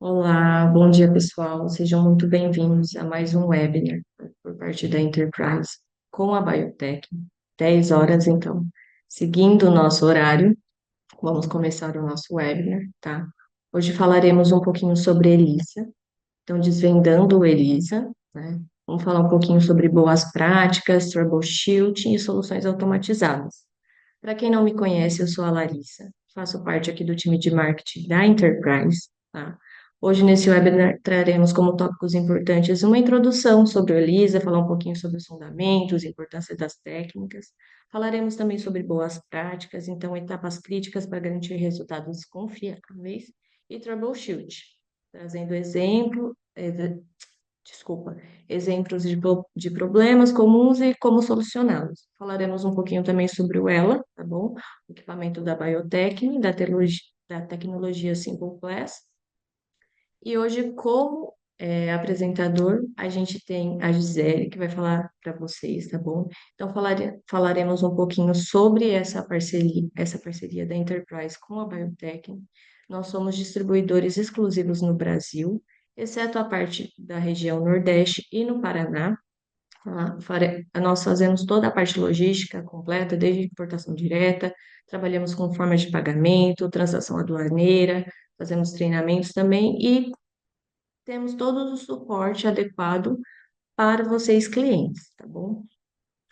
Olá, bom dia pessoal. Sejam muito bem-vindos a mais um webinar por parte da Enterprise com a Biotech. 10 horas, então, seguindo o nosso horário, vamos começar o nosso webinar, tá? Hoje falaremos um pouquinho sobre ELISA, então, desvendando o ELISA, né? Vamos falar um pouquinho sobre boas práticas, troubleshooting e soluções automatizadas. Para quem não me conhece, eu sou a Larissa, faço parte aqui do time de marketing da Enterprise, tá? Hoje, nesse webinar, traremos como tópicos importantes uma introdução sobre o ELISA, falar um pouquinho sobre os fundamentos, importância das técnicas. Falaremos também sobre boas práticas, então, etapas críticas para garantir resultados confiáveis e troubleshoot, trazendo desculpa, exemplos de problemas comuns e como solucioná-los. Falaremos um pouquinho também sobre o ELA, tá bom? O equipamento da Biotech, da tecnologia Simple Class. E hoje, como apresentador, a gente tem a Gisele, que vai falar para vocês, tá bom? Então, falaremos um pouquinho sobre essa parceria da Enterprise com a Biotech. Nós somos distribuidores exclusivos no Brasil, exceto a parte da região Nordeste e no Paraná. Nós fazemos toda a parte logística completa, desde importação direta, trabalhamos com forma de pagamento, transação aduaneira, fazemos treinamentos também e temos todo o suporte adequado para vocês clientes, tá bom?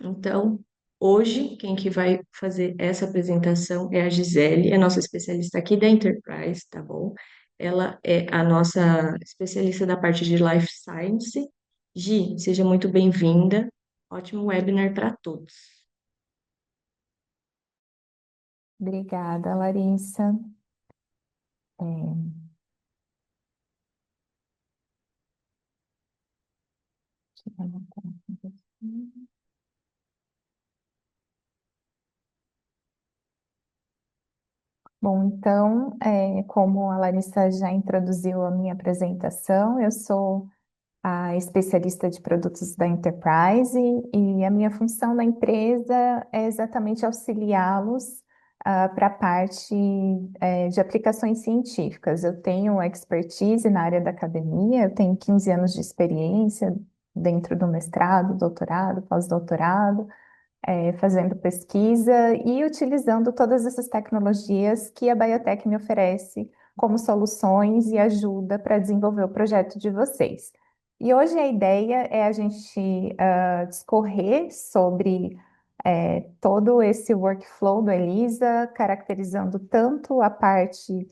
Então, hoje, quem que vai fazer essa apresentação é a Gisele, é nossa especialista aqui da Enterprise, tá bom? Ela é a nossa especialista da parte de Life Science. Gi, seja muito bem-vinda. Ótimo webinar para todos. Obrigada, Larissa. É, deixa eu anotar aqui um pouquinho. Bom, então, como a Larissa já introduziu a minha apresentação, eu sou a especialista de produtos da Enterprise e a minha função na empresa é exatamente auxiliá-los para a parte de aplicações científicas. Eu tenho expertise na área da academia, eu tenho 15 anos de experiência dentro do mestrado, doutorado, pós-doutorado, fazendo pesquisa e utilizando todas essas tecnologias que a Biotech me oferece como soluções e ajuda para desenvolver o projeto de vocês. E hoje a ideia é a gente discorrer sobre todo esse workflow do ELISA, caracterizando tanto a parte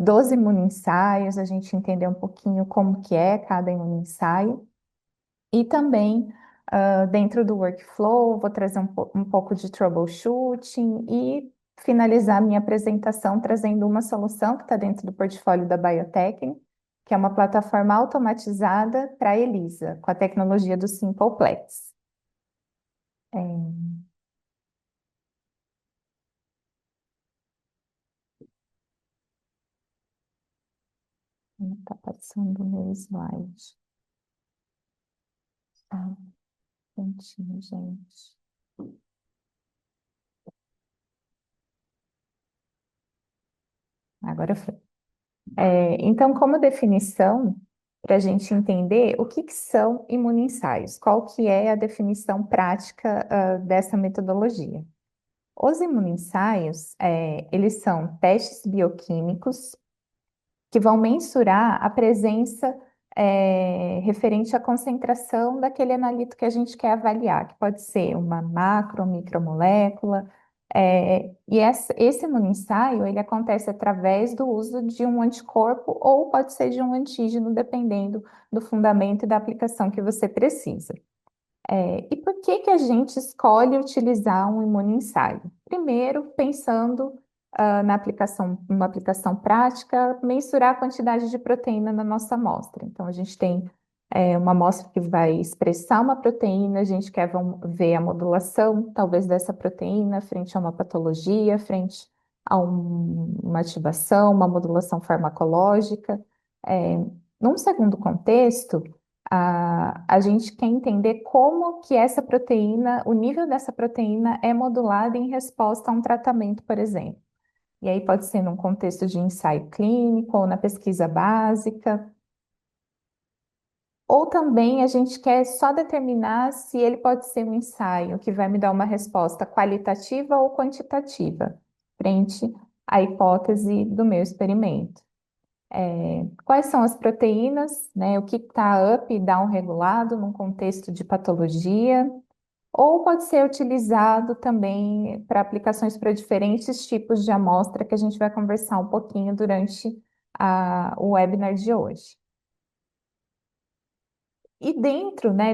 dos imunoensaios, a gente entender um pouquinho como que é cada imunoensaio, e também, dentro do workflow, vou trazer um pouco de troubleshooting e finalizar minha apresentação trazendo uma solução que está dentro do portfólio da Biotech, que é uma plataforma automatizada para a ELISA, com a tecnologia do SimplePlex. É, não está passando o meu slide. Ah, prontinho, gente. Agora foi. Então, como definição, para a gente entender o que são imunoensaios, qual que é a definição prática, dessa metodologia? Os imunoensaios, eles são testes bioquímicos que vão mensurar a presença, referente à concentração daquele analito que a gente quer avaliar, que pode ser uma macro ou micromolécula. Esse imunoensaio, ele acontece através do uso de um anticorpo ou pode ser de um antígeno, dependendo do fundamento e da aplicação que você precisa. E por que que a gente escolhe utilizar um imunoensaio? Primeiro, pensando na aplicação, uma aplicação prática, mensurar a quantidade de proteína na nossa amostra. Então, a gente tem uma amostra que vai expressar uma proteína, a gente quer ver a modulação, talvez, dessa proteína frente a uma patologia, frente a uma ativação, uma modulação farmacológica. É, Num segundo contexto, a gente quer entender como que essa proteína, o nível dessa proteína é modulado em resposta a um tratamento, por exemplo. E aí pode ser num contexto de ensaio clínico ou na pesquisa básica. Ou também a gente quer só determinar se ele pode ser um ensaio que vai me dar uma resposta qualitativa ou quantitativa, frente à hipótese do meu experimento. Quais são as proteínas, né? O que está up e down regulado num contexto de patologia, ou pode ser utilizado também para aplicações para diferentes tipos de amostra que a gente vai conversar um pouquinho durante o webinar de hoje. E dentro, né,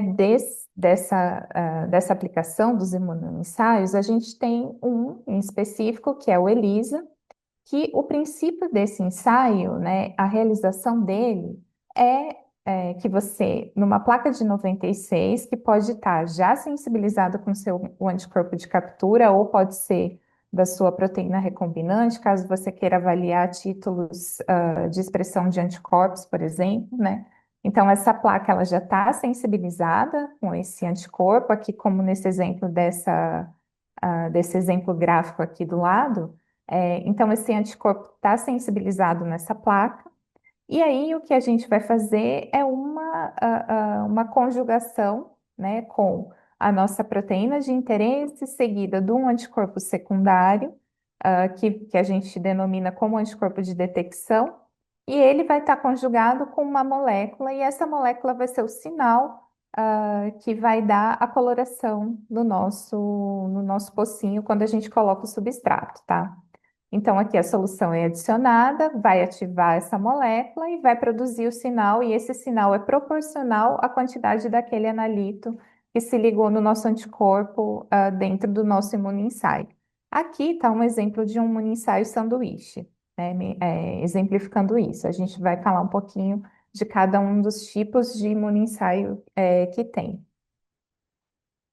dessa aplicação dos imunoensaios, a gente tem um em específico, que é o ELISA, que o princípio desse ensaio, né, a realização dele que você, numa placa de 96, que pode estar já sensibilizada com o anticorpo de captura, ou pode ser da sua proteína recombinante, caso você queira avaliar títulos de expressão de anticorpos, por exemplo, né? Então, essa placa ela já está sensibilizada com esse anticorpo, aqui como nesse exemplo desse exemplo gráfico aqui do lado. Então, esse anticorpo está sensibilizado nessa placa, e aí o que a gente vai fazer é uma conjugação, né, com a nossa proteína de interesse, seguida de um anticorpo secundário, que a gente denomina como anticorpo de detecção, e ele vai estar conjugado com uma molécula, e essa molécula vai ser o sinal, que vai dar a coloração no nosso pocinho quando a gente coloca o substrato, tá? Então, aqui a solução é adicionada, vai ativar essa molécula e vai produzir o sinal, e esse sinal é proporcional à quantidade daquele analito que se ligou no nosso anticorpo, dentro do nosso imunoensaio. Aqui está um exemplo de um imunoensaio sanduíche, né, exemplificando isso. A gente vai falar um pouquinho de cada um dos tipos de imunoensaio, que tem.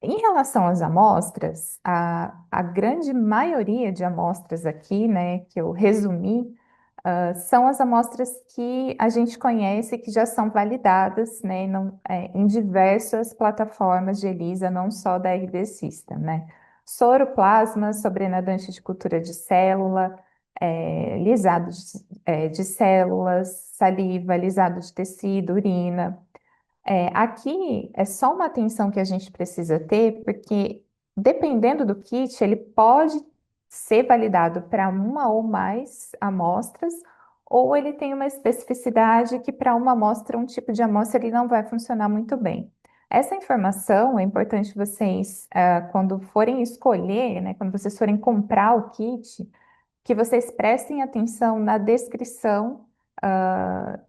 Em relação às amostras, a grande maioria de amostras aqui, né, que eu resumi, são as amostras que a gente conhece que já são validadas, né, em diversas plataformas de ELISA, não só da RD System, né? Soro, plasma, sobrenadante de cultura de célula, lisado de células, saliva, lisado de tecido, urina. Aqui é só uma atenção que a gente precisa ter, porque dependendo do kit, ele pode ser validado para uma ou mais amostras, ou ele tem uma especificidade que para uma amostra, um tipo de amostra, ele não vai funcionar muito bem. Essa informação é importante vocês, quando forem escolher, né, quando vocês forem comprar o kit, que vocês prestem atenção na descrição,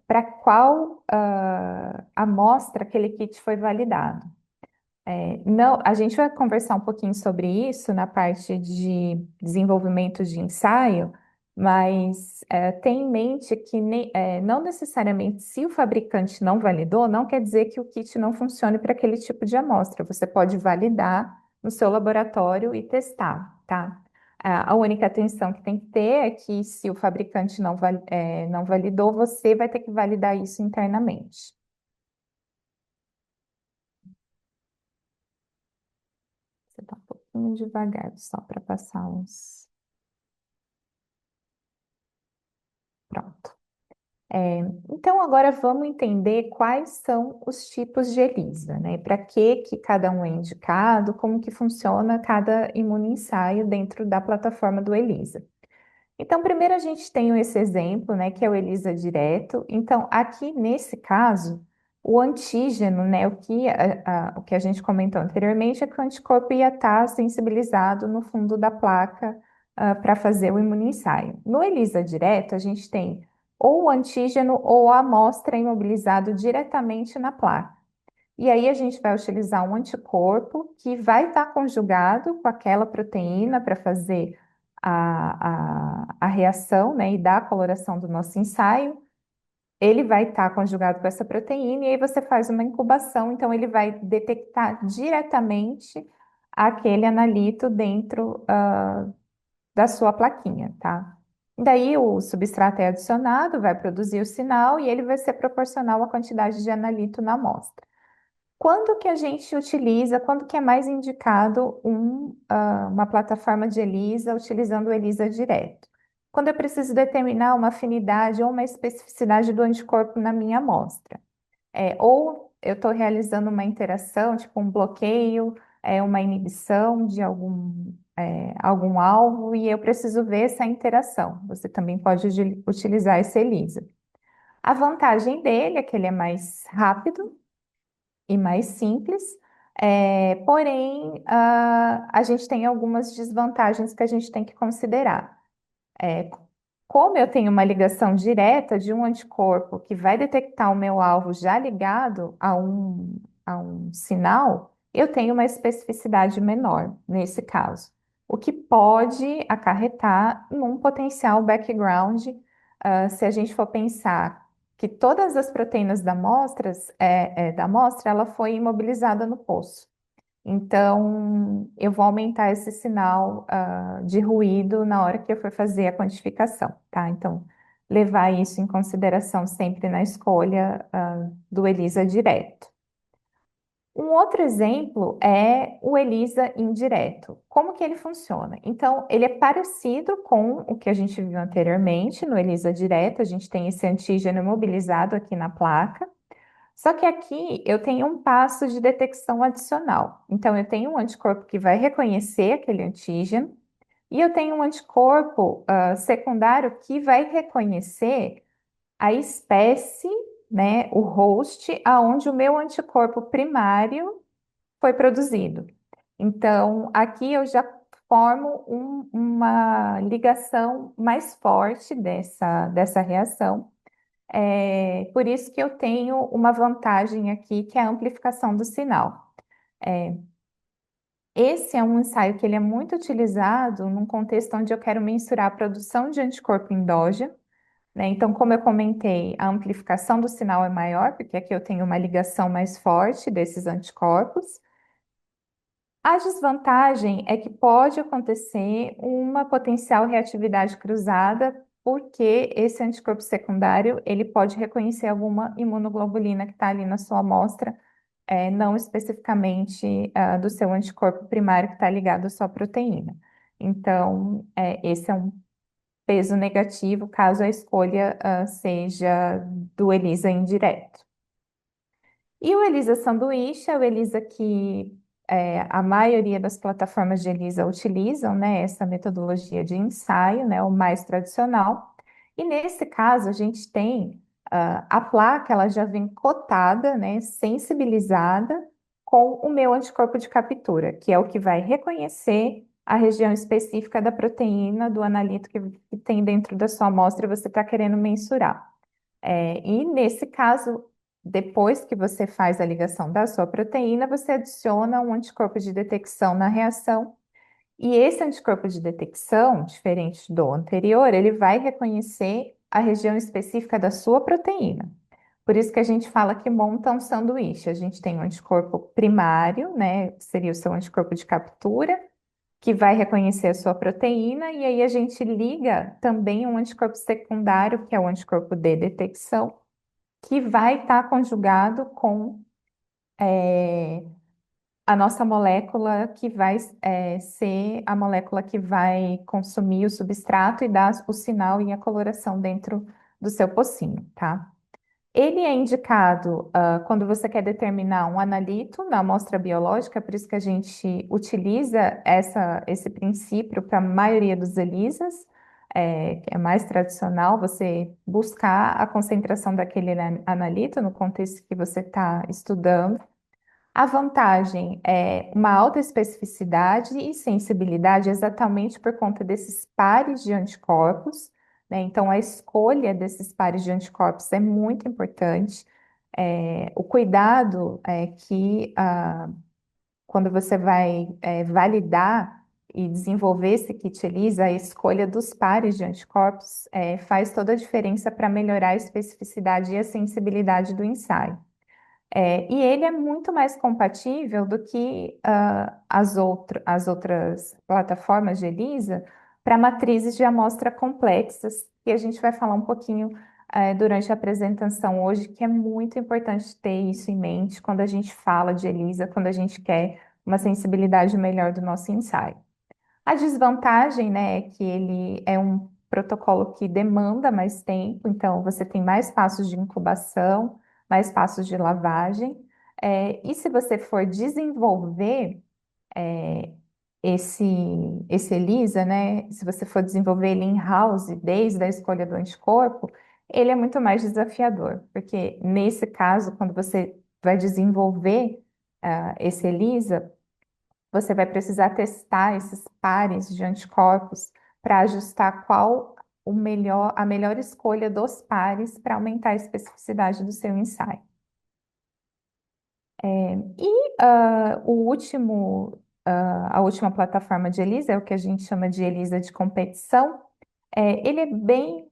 para qual amostra aquele kit foi validado. Não, a gente vai conversar um pouquinho sobre isso na parte de desenvolvimento de ensaio, mas tenha em mente que não necessariamente se o fabricante não validou, não quer dizer que o kit não funcione para aquele tipo de amostra. Você pode validar no seu laboratório e testar, tá? A única atenção que tem que ter é que se o fabricante não validou, você vai ter que validar isso internamente. Você está um pouquinho devagar, só para passar uns. Pronto. Então, agora vamos entender quais são os tipos de ELISA, né? Para que cada um é indicado, como que funciona cada imunoensaio dentro da plataforma do ELISA. Então, primeiro a gente tem esse exemplo, né, que é o ELISA direto. Então, aqui nesse caso, o antígeno, né, o que a gente comentou anteriormente, é que o anticorpo ia estar sensibilizado no fundo da placa, para fazer o imunoensaio. No ELISA direto, a gente tem ou o antígeno ou a amostra imobilizado diretamente na placa. E aí a gente vai utilizar um anticorpo que vai estar conjugado com aquela proteína para fazer a reação, né, e dar a coloração do nosso ensaio. Ele vai estar conjugado com essa proteína e aí você faz uma incubação, então ele vai detectar diretamente aquele analito dentro da sua plaquinha, tá? Daí o substrato é adicionado, vai produzir o sinal e ele vai ser proporcional à quantidade de analito na amostra. Quando que a gente utiliza, quando que é mais indicado uma plataforma de ELISA utilizando o ELISA direto? quando eu preciso determinar uma afinidade ou uma especificidade do anticorpo na minha amostra. Ou eu estou realizando uma interação, tipo um bloqueio, uma inibição de algum alvo, e eu preciso ver essa interação. Você também pode utilizar esse ELISA. A vantagem dele é que ele é mais rápido e mais simples, porém, a gente tem algumas desvantagens que a gente tem que considerar. É, Como eu tenho uma ligação direta de um anticorpo que vai detectar o meu alvo já ligado a um sinal, eu tenho uma especificidade menor nesse caso, o que pode acarretar num potencial background, se a gente for pensar que todas as proteínas da amostra, ela foi imobilizada no poço. Então, eu vou aumentar esse sinal, de ruído na hora que eu for fazer a quantificação, tá? Então, levar isso em consideração sempre na escolha, do ELISA direto. Um outro exemplo é o ELISA indireto. Como que ele funciona? Então, ele é parecido com o que a gente viu anteriormente no ELISA direto, a gente tem esse antígeno mobilizado aqui na placa. Só que aqui eu tenho um passo de detecção adicional. Então, eu tenho um anticorpo que vai reconhecer aquele antígeno, e eu tenho um anticorpo secundário que vai reconhecer a espécie, né, o host, aonde o meu anticorpo primário foi produzido. Então, aqui eu já formo uma ligação mais forte dessa reação. Por isso que eu tenho uma vantagem aqui, que é a amplificação do sinal. É, Esse é um ensaio que ele é muito utilizado num contexto onde eu quero mensurar a produção de anticorpo endógeno, né? Então, como eu comentei, a amplificação do sinal é maior, porque aqui eu tenho uma ligação mais forte desses anticorpos. A desvantagem é que pode acontecer uma potencial reatividade cruzada, porque esse anticorpo secundário ele pode reconhecer alguma imunoglobulina que está ali na sua amostra, não especificamente do seu anticorpo primário que está ligado à sua proteína. Então, esse é um peso negativo caso a escolha seja do ELISA indireto. E o ELISA sanduíche é o ELISA que a maioria das plataformas de ELISA utilizam, né, essa metodologia de ensaio, né, o mais tradicional. E nesse caso, a gente tem a placa, ela já vem cotada, né, sensibilizada com o meu anticorpo de captura, que é o que vai reconhecer a região específica da proteína do analito que tem dentro da sua amostra e você está querendo mensurar. E nesse caso, depois que você faz a ligação da sua proteína, você adiciona um anticorpo de detecção na reação. E esse anticorpo de detecção, diferente do anterior, ele vai reconhecer a região específica da sua proteína. Por isso que a gente fala que monta um sanduíche. A gente tem um anticorpo primário, né? Que seria o seu anticorpo de captura, que vai reconhecer a sua proteína, e aí a gente liga também um anticorpo secundário, que é o anticorpo de detecção, que vai estar conjugado com a nossa molécula, que vai ser a molécula que vai consumir o substrato e dar o sinal e a coloração dentro do seu pocinho, tá? Ele é indicado quando você quer determinar um analito na amostra biológica, por isso que a gente utiliza esse princípio para a maioria dos ELISAs, que é mais tradicional, você buscar a concentração daquele analito no contexto que você está estudando. A vantagem é uma alta especificidade e sensibilidade exatamente por conta desses pares de anticorpos, né? Então, a escolha desses pares de anticorpos é muito importante. O cuidado é que, quando você vai validar e desenvolver esse kit ELISA, a escolha dos pares de anticorpos faz toda a diferença para melhorar a especificidade e a sensibilidade do ensaio. E ele é muito mais compatível do que as outras plataformas de ELISA para matrizes de amostra complexas, que a gente vai falar um pouquinho durante a apresentação hoje, que é muito importante ter isso em mente quando a gente fala de ELISA, quando a gente quer uma sensibilidade melhor do nosso ensaio. A desvantagem, né, é que ele é um protocolo que demanda mais tempo, então você tem mais passos de incubação, mais passos de lavagem. E se você for desenvolver é, esse, esse ELISA, né? Se você for desenvolver ele in-house, desde a escolha do anticorpo, ele é muito mais desafiador, porque nesse caso, quando você vai desenvolver esse ELISA, você vai precisar testar esses pares de anticorpos para ajustar qual a melhor escolha dos pares para aumentar a especificidade do seu ensaio. A última plataforma de ELISA é o que a gente chama de ELISA de competição. Ele é bem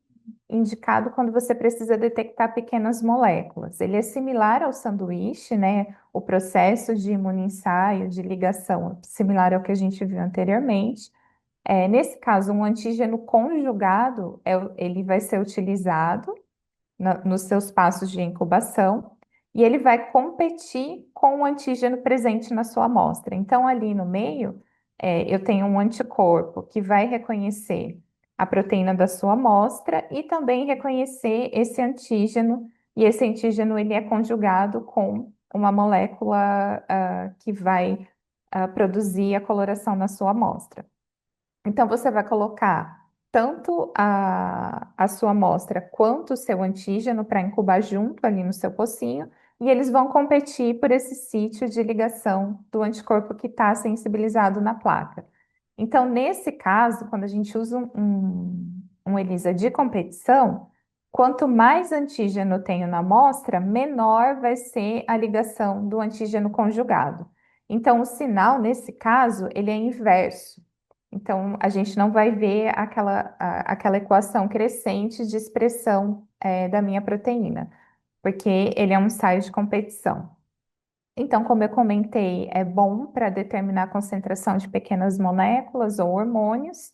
indicado quando você precisa detectar pequenas moléculas. Ele é similar ao sanduíche, né? O processo de imunoensaio, de ligação, é similar ao que a gente viu anteriormente. Nesse caso, um antígeno conjugado, ele vai ser utilizado nos seus passos de incubação, e ele vai competir com o antígeno presente na sua amostra. Então, ali no meio, eu tenho um anticorpo que vai reconhecer a proteína da sua amostra e também reconhecer esse antígeno, e esse antígeno ele é conjugado com uma molécula que vai produzir a coloração na sua amostra. Então, você vai colocar tanto a sua amostra quanto o seu antígeno para incubar junto ali no seu pocinho, e eles vão competir por esse sítio de ligação do anticorpo que está sensibilizado na placa. Então, nesse caso, quando a gente usa um ELISA de competição, quanto mais antígeno eu tenho na amostra, menor vai ser a ligação do antígeno conjugado. Então, o sinal, nesse caso, ele é inverso. Então, a gente não vai ver aquela equação crescente de expressão da minha proteína, porque ele é um ensaio de competição. Então, como eu comentei, é bom para determinar a concentração de pequenas moléculas ou hormônios.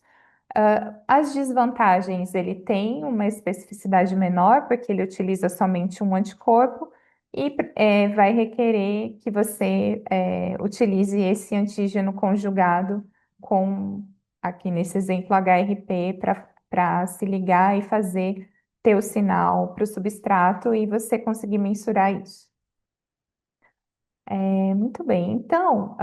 As desvantagens, ele tem uma especificidade menor, porque ele utiliza somente um anticorpo e vai requerer que você utilize esse antígeno conjugado com, aqui nesse exemplo, HRP, para se ligar e fazer ter o sinal para o substrato e você conseguir mensurar isso. Muito bem, então,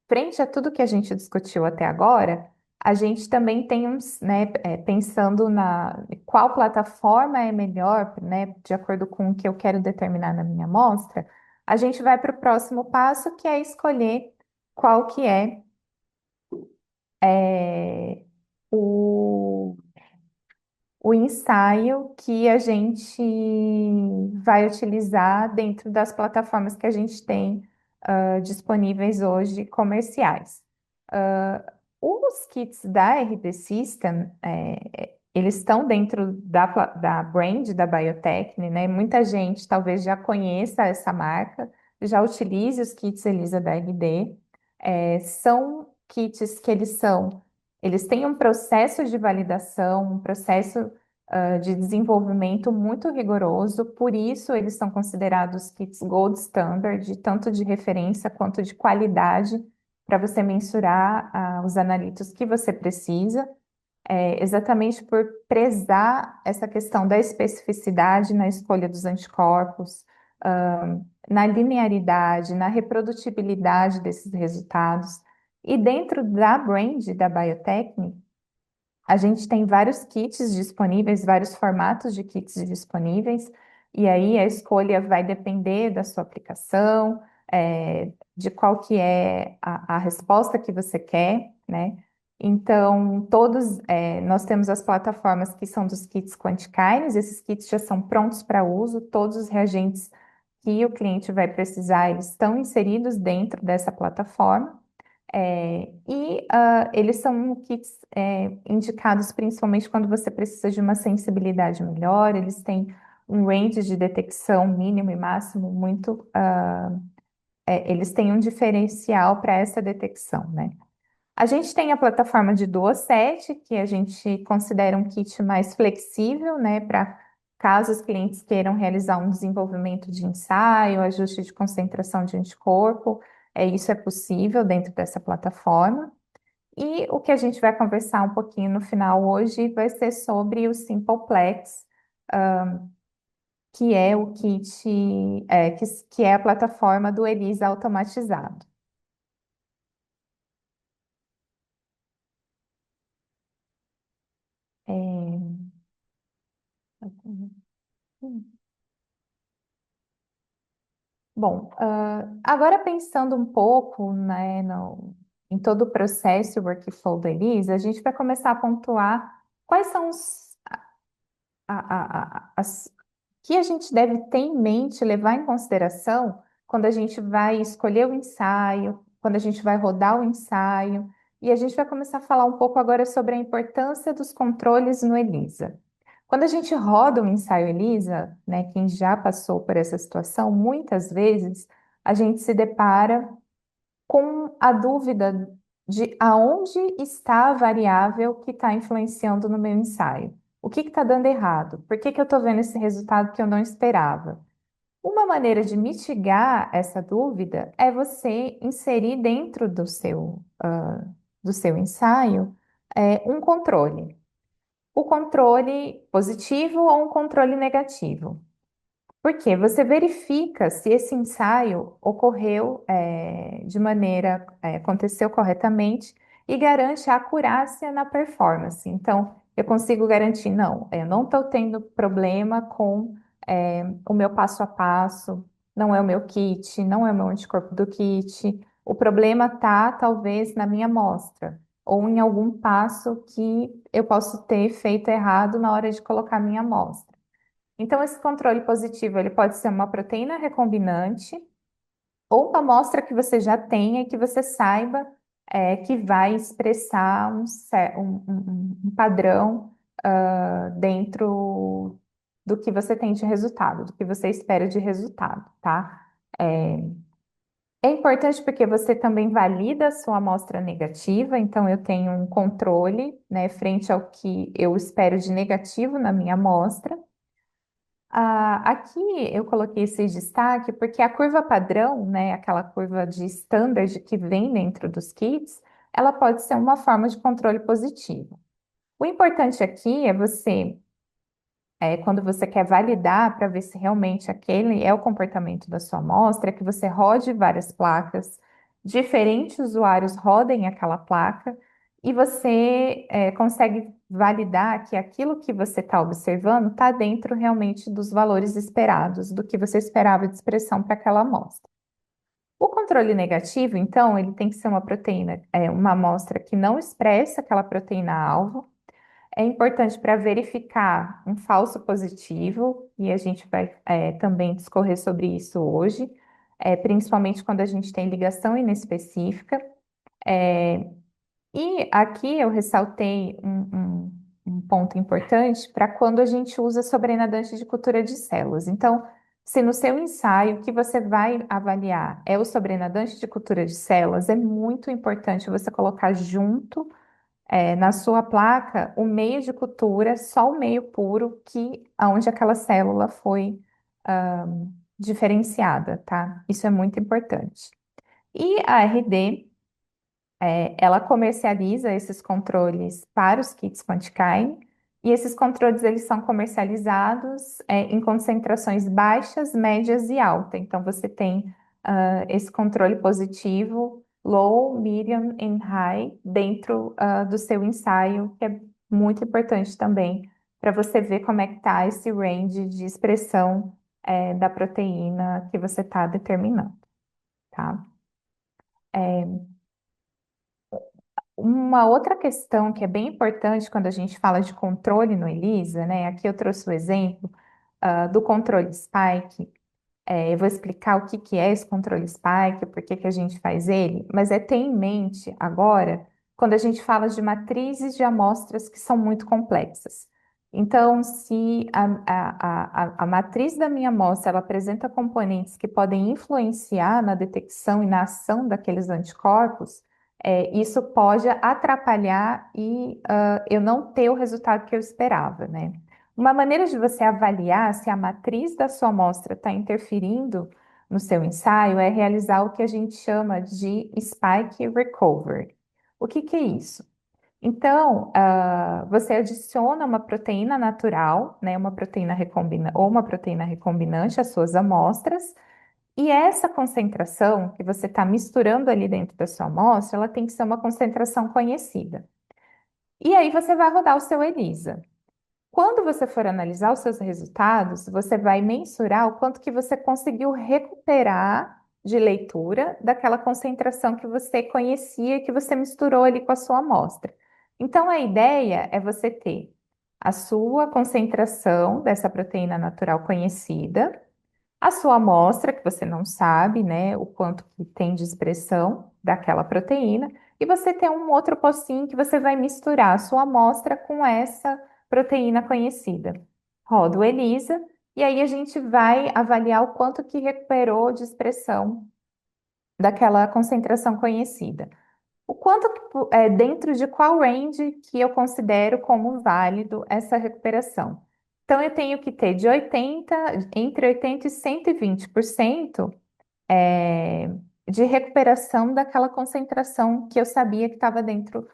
frente a tudo que a gente discutiu até agora, a gente também tem uns, né, pensando na qual plataforma é melhor, né, de acordo com o que eu quero determinar na minha amostra, a gente vai para o próximo passo, que é escolher qual que é, o, o ensaio que a gente vai utilizar dentro das plataformas que a gente tem disponíveis hoje comerciais. Os kits da RD System, eles estão dentro da brand da Biotechne, né? Muita gente talvez já conheça essa marca, já utilize os kits ELISA da RD. São kits que eles têm um processo de validação, um processo de desenvolvimento muito rigoroso, por isso eles são considerados kits gold standard, tanto de referência quanto de qualidade, para você mensurar os analitos que você precisa, exatamente por prezar essa questão da especificidade na escolha dos anticorpos, na linearidade, na reprodutibilidade desses resultados. E dentro da brand da Biotechne, a gente tem vários kits disponíveis, vários formatos de kits disponíveis, e aí a escolha vai depender da sua aplicação, de qual que é a resposta que você quer, né? Então, nós temos as plataformas que são dos kits Quantikynes, esses kits já são prontos para uso, todos os reagentes que o cliente vai precisar, eles estão inseridos dentro dessa plataforma. Eles são kits indicados principalmente quando você precisa de uma sensibilidade melhor, eles têm um range de detecção mínimo e máximo muito. Eles têm um diferencial para essa detecção, né? A gente tem a plataforma de Duoset, que a gente considera um kit mais flexível, né, para caso os clientes queiram realizar um desenvolvimento de ensaio, ajuste de concentração de anticorpo, isso é possível dentro dessa plataforma. E o que a gente vai conversar um pouquinho no final hoje vai ser sobre o Simpleplex, que é o kit, que é a plataforma do ELISA automatizado. É, Bom, agora pensando um pouco, né, em todo o processo e workflow da Elisa, a gente vai começar a pontuar quais são as que a gente deve ter em mente, levar em consideração quando a gente vai escolher o ensaio, quando a gente vai rodar o ensaio, e a gente vai começar a falar um pouco agora sobre a importância dos controles no ELISA. Quando a gente roda um ensaio ELISA, né, quem já passou por essa situação, muitas vezes a gente se depara com a dúvida de aonde está a variável que está influenciando no meu ensaio. O que está dando errado? Por que eu estou vendo esse resultado que eu não esperava? Uma maneira de mitigar essa dúvida é você inserir dentro do seu ensaio, um controle. O controle positivo ou um controle negativo. Porque você verifica se esse ensaio ocorreu aconteceu corretamente e garante a acurácia na performance. Então, eu consigo garantir, não, eu não estou tendo problema com o meu passo a passo, não é o meu kit, não é o meu anticorpo do kit. O problema está, talvez, na minha amostra, ou em algum passo que eu posso ter feito errado na hora de colocar minha amostra. Então, esse controle positivo, ele pode ser uma proteína recombinante ou uma amostra que você já tenha e que você saiba que vai expressar um padrão dentro do que você tem de resultado, do que você espera de resultado, tá? É, é importante porque você também valida a sua amostra negativa, então eu tenho um controle, né, frente ao que eu espero de negativo na minha amostra. Aqui eu coloquei esse destaque porque a curva padrão, né, aquela curva de standard que vem dentro dos kits, ela pode ser uma forma de controle positivo. O importante aqui é você, quando você quer validar para ver se realmente aquele é o comportamento da sua amostra, é que você rode várias placas, diferentes usuários rodem aquela placa e você consegue validar que aquilo que você está observando está dentro realmente dos valores esperados, do que você esperava de expressão para aquela amostra. O controle negativo, então, ele tem que ser uma proteína, uma amostra que não expressa aquela proteína-alvo. É importante para verificar um falso positivo, e a gente vai também discorrer sobre isso hoje, principalmente quando a gente tem ligação inespecífica. E aqui eu ressaltei um ponto importante para quando a gente usa sobrenadante de cultura de células. Então, se no seu ensaio o que você vai avaliar é o sobrenadante de cultura de células, é muito importante você colocar junto na sua placa o meio de cultura, só o meio puro, que onde aquela célula foi diferenciada, tá? Isso é muito importante. E a RD, ela comercializa esses controles para os kits Quanticaine, e esses controles eles são comercializados em concentrações baixas, médias e alta. Então você tem esse controle positivo, low, medium e high dentro do seu ensaio, que é muito importante também para você ver como é que está esse range de expressão da proteína que você está determinando, tá? Uma outra questão que é bem importante quando a gente fala de controle no ELISA, né? Aqui eu trouxe o exemplo do controle Spike. Eu vou explicar o que que é esse controle Spike, por que que a gente faz ele, mas ter em mente agora, quando a gente fala de matrizes de amostras que são muito complexas. Então, se a matriz da minha amostra ela apresenta componentes que podem influenciar na detecção e na ação daqueles anticorpos, isso pode atrapalhar e eu não ter o resultado que eu esperava, né? Uma maneira de você avaliar se a matriz da sua amostra está interferindo no seu ensaio é realizar o que a gente chama de spike recovery. O que que é isso? Então, você adiciona uma proteína natural, né, uma proteína recombina ou uma proteína recombinante às suas amostras, e essa concentração que você está misturando ali dentro da sua amostra, ela tem que ser uma concentração conhecida. E aí você vai rodar o seu ELISA. Quando você for analisar os seus resultados, você vai mensurar o quanto que você conseguiu recuperar de leitura daquela concentração que você conhecia e que você misturou ali com a sua amostra. Então, a ideia é você ter a sua concentração dessa proteína natural conhecida, a sua amostra, que você não sabe, né, o quanto que tem de expressão daquela proteína, e você tem um outro pocinho que você vai misturar a sua amostra com essa proteína conhecida. Roda o ELISA, e aí a gente vai avaliar o quanto que recuperou de expressão daquela concentração conhecida. O quanto, dentro de qual range que eu considero como válido essa recuperação. Então, eu tenho que ter de 80, entre 80 e 120% é, de recuperação daquela concentração que eu sabia que estava dentro,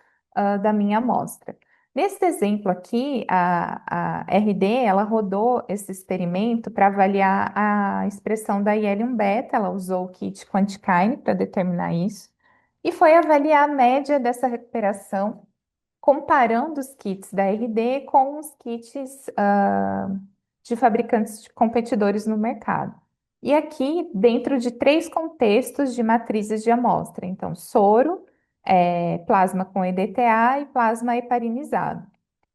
da minha amostra. Nesse exemplo aqui, a RD, ela rodou esse experimento para avaliar a expressão da IL-1 beta, ela usou o kit Quantikine para determinar isso, e foi avaliar a média dessa recuperação comparando os kits da RD com os kits de fabricantes de competidores no mercado. E aqui, dentro de três contextos de matrizes de amostra, então, soro, plasma com EDTA e plasma heparinizado.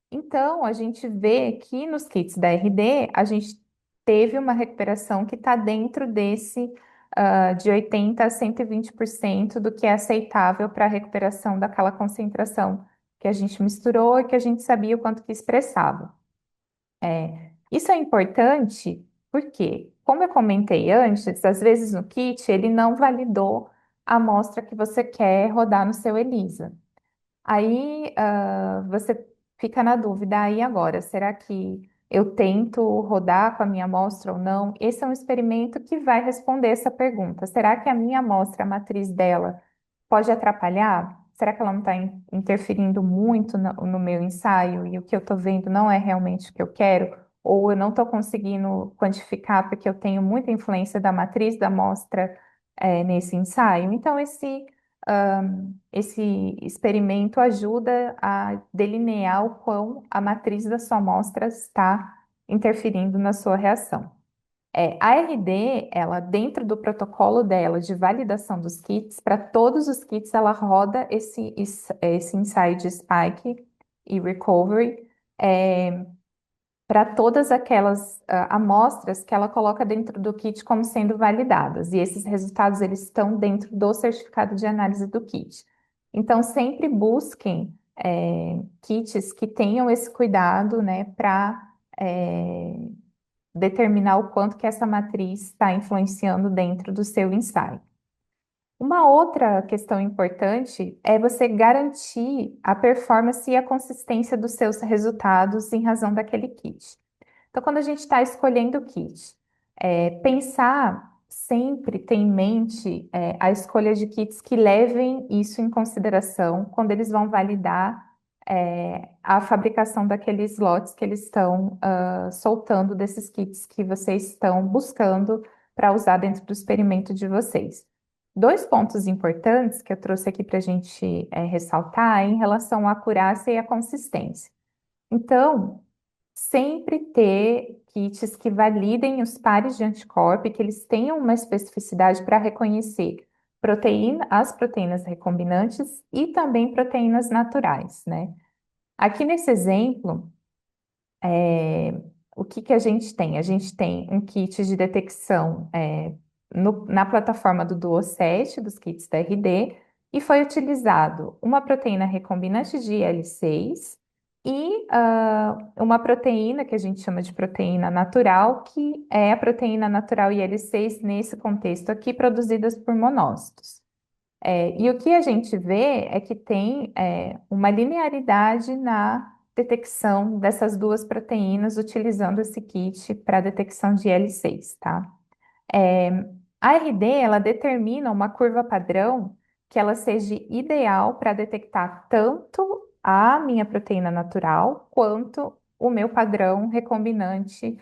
Então, a gente vê que nos kits da RD, a gente teve uma recuperação que está dentro desse, de 80% a 120% do que é aceitável para a recuperação daquela concentração que a gente misturou e que a gente sabia o quanto que expressava. Isso é importante porque, como eu comentei antes, às vezes no kit ele não validou a amostra que você quer rodar no seu ELISA. Aí você fica na dúvida, aí agora, será que eu tento rodar com a minha amostra ou não? Esse é um experimento que vai responder essa pergunta. Será que a minha amostra, a matriz dela, pode atrapalhar? Será que ela não está interferindo muito no meu ensaio e o que eu estou vendo não é realmente o que eu quero? Ou eu não estou conseguindo quantificar porque eu tenho muita influência da matriz da amostra, nesse ensaio? Então, esse experimento ajuda a delinear o quão a matriz da sua amostra está interferindo na sua reação. A RD, ela dentro do protocolo dela de validação dos kits, para todos os kits ela roda esse ensaio de spike e recovery, para todas aquelas amostras que ela coloca dentro do kit como sendo validadas. E esses resultados eles estão dentro do certificado de análise do kit. Então, sempre busquem kits que tenham esse cuidado, né, para determinar o quanto que essa matriz está influenciando dentro do seu ensaio. Uma outra questão importante é você garantir a performance e a consistência dos seus resultados em razão daquele kit. Então, quando a gente está escolhendo o kit, pensar sempre ter em mente a escolha de kits que levem isso em consideração quando eles vão validar a fabricação daqueles lotes que eles estão soltando desses kits que vocês estão buscando para usar dentro do experimento de vocês. Dois pontos importantes que eu trouxe aqui para a gente ressaltar é em relação à acurácia e à consistência. Então, sempre ter kits que validem os pares de anticorpo e que eles tenham uma especificidade para reconhecer as proteínas recombinantes e também proteínas naturais, né? Aqui nesse exemplo, o que que a gente tem? A gente tem um kit de detecção na plataforma do Duoset, dos kits da RD, e foi utilizado uma proteína recombinante de IL-6 e uma proteína que a gente chama de proteína natural, que é a proteína natural IL-6 nesse contexto aqui, produzidas por monócitos. E o que a gente vê é que tem uma linearidade na detecção dessas duas proteínas utilizando esse kit para detecção de L6, tá? É, a RD, ela determina uma curva padrão que ela seja ideal para detectar tanto a minha proteína natural quanto o meu padrão recombinante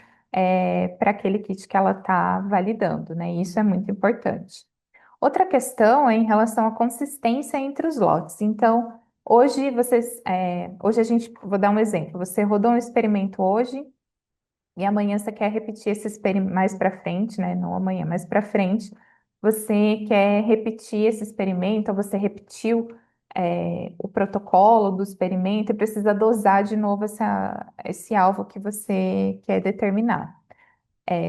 para aquele kit que ela está validando, né? Isso é muito importante. Outra questão é em relação à consistência entre os lotes. Então, hoje a gente, vou dar um exemplo. Você rodou um experimento hoje e amanhã você quer repetir esse experimento mais para frente, né? Não amanhã, mais para frente. Você quer repetir esse experimento, ou você repetiu, o protocolo do experimento e precisa dosar de novo esse alvo que você quer determinar.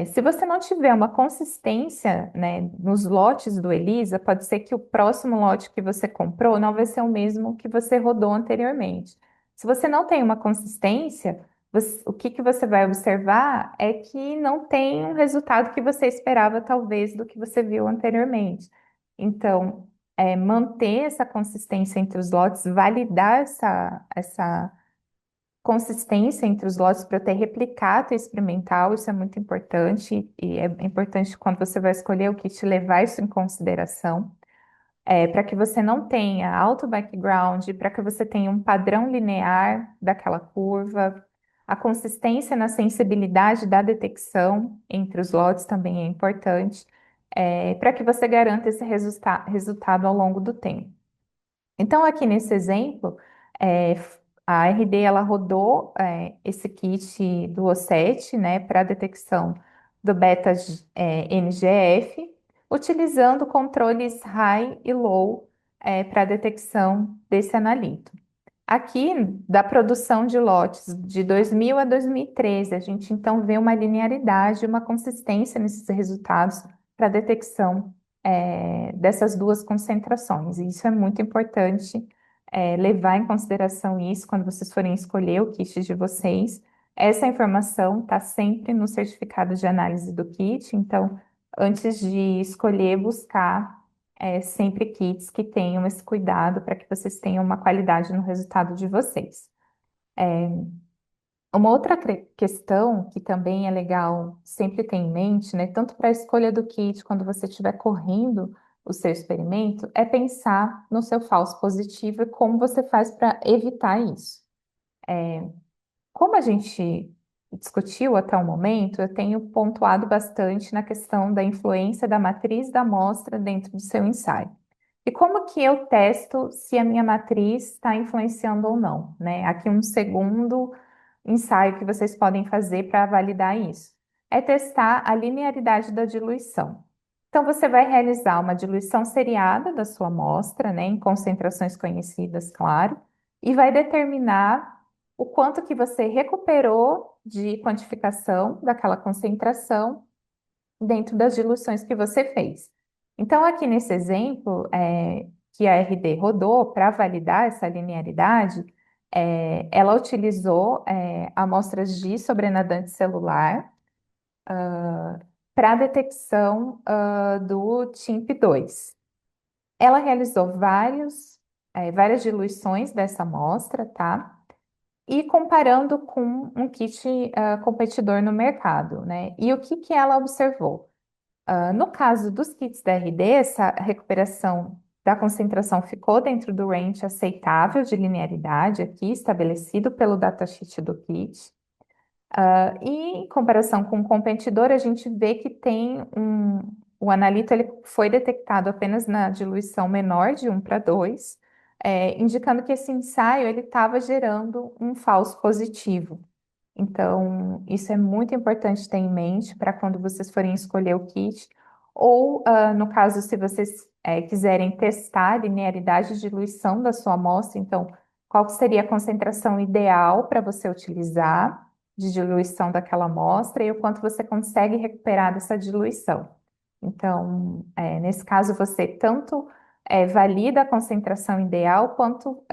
Se você não tiver uma consistência, né, nos lotes do ELISA, pode ser que o próximo lote que você comprou não vai ser o mesmo que você rodou anteriormente. Se você não tem uma consistência, o que que você vai observar é que não tem um resultado que você esperava, talvez, do que você viu anteriormente. Então, manter essa consistência entre os lotes, validar essa consistência entre os lotes para ter replicado experimental, isso é muito importante, e é importante quando você vai escolher o kit levar isso em consideração, para que você não tenha alto background, para que você tenha um padrão linear daquela curva, a consistência na sensibilidade da detecção entre os lotes também é importante, para que você garanta esse resultado ao longo do tempo. Então, aqui nesse exemplo, é, a RD ela rodou esse kit do O7, né, para detecção do beta NGF, utilizando controles high e low para detecção desse analito. Aqui, da produção de lotes de 2000 a 2013, a gente então vê uma linearidade, uma consistência nesses resultados para detecção dessas duas concentrações. E isso é muito importante levar em consideração isso quando vocês forem escolher o kit de vocês. Essa informação está sempre no certificado de análise do kit, então, antes de escolher, buscar sempre kits que tenham esse cuidado para que vocês tenham uma qualidade no resultado de vocês. Uma outra questão que também é legal sempre ter em mente, né, tanto para a escolha do kit, quando você estiver correndo o seu experimento, é pensar no seu falso positivo e como você faz para evitar isso. Como a gente discutiu até o momento, eu tenho pontuado bastante na questão da influência da matriz da amostra dentro do seu ensaio. E como que eu testo se a minha matriz está influenciando ou não, né? Aqui um segundo ensaio que vocês podem fazer para validar isso é testar a linearidade da diluição. Então, você vai realizar uma diluição seriada da sua amostra, né, em concentrações conhecidas, claro, e vai determinar o quanto que você recuperou de quantificação daquela concentração dentro das diluições que você fez. Então, aqui nesse exemplo, que a RD rodou para validar essa linearidade, ela utilizou amostras de sobrenadante celular para detecção do TIMP2. Ela realizou várias diluições dessa amostra, tá? E comparando com um kit competidor no mercado, né? E o que que ela observou? No caso dos kits da RD, essa recuperação da concentração ficou dentro do range aceitável de linearidade aqui, estabelecido pelo datasheet do kit. E em comparação com o competidor, a gente vê que o analito ele foi detectado apenas na diluição menor de 1:2, indicando que esse ensaio ele estava gerando um falso positivo. Então, isso é muito importante ter em mente para quando vocês forem escolher o kit, ou no caso, se vocês quiserem testar a linearidade de diluição da sua amostra, então, qual que seria a concentração ideal para você utilizar de diluição daquela amostra e o quanto você consegue recuperar dessa diluição. Então, nesse caso, você tanto valida a concentração ideal, quanto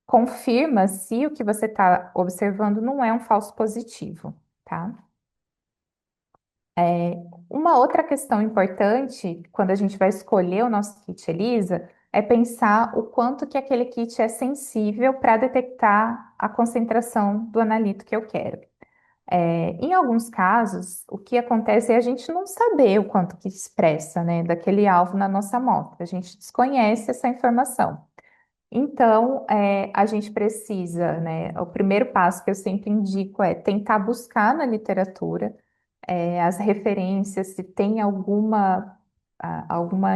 confirma se o que você está observando não é um falso positivo, tá? Uma outra questão importante, quando a gente vai escolher o nosso kit ELISA, é pensar o quanto que aquele kit é sensível para detectar a concentração do analito que eu quero. Em alguns casos, o que acontece é a gente não saber o quanto que expressa, né, daquele alvo na nossa amostra. A gente desconhece essa informação. Então, a gente precisa, né? O primeiro passo que eu sempre indico é tentar buscar na literatura, as referências, se tem alguma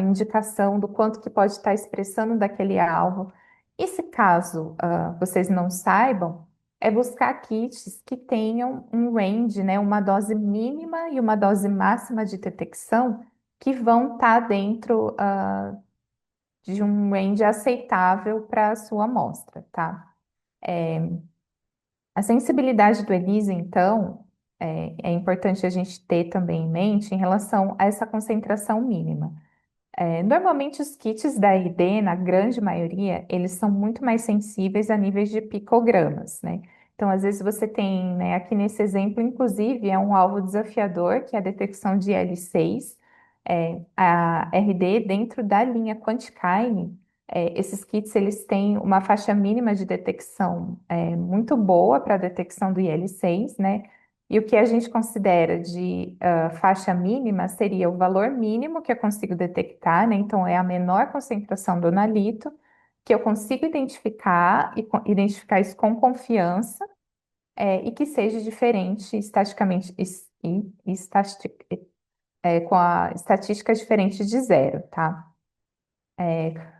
indicação do quanto que pode estar expressando daquele alvo. E se caso vocês não saibam, é buscar kits que tenham um range, né? Uma dose mínima e uma dose máxima de detecção que vão estar dentro de um range aceitável para a sua amostra, tá? A sensibilidade do ELISA, então, é importante a gente ter também em mente em relação a essa concentração mínima. Normalmente os kits da RD, na grande maioria, eles são muito mais sensíveis a níveis de picogramas, né? Então, às vezes você tem, né, aqui nesse exemplo, inclusive, é um alvo desafiador, que é a detecção de L6. A RD, dentro da linha Quantikyne, esses kits, eles têm uma faixa mínima de detecção muito boa para a detecção do IL6, né? E o que a gente considera de faixa mínima seria o valor mínimo que eu consigo detectar, né? Então, é a menor concentração do analito, que eu consigo identificar e identificar isso com confiança, e que seja diferente estatisticamente, com a estatística diferente de zero, tá?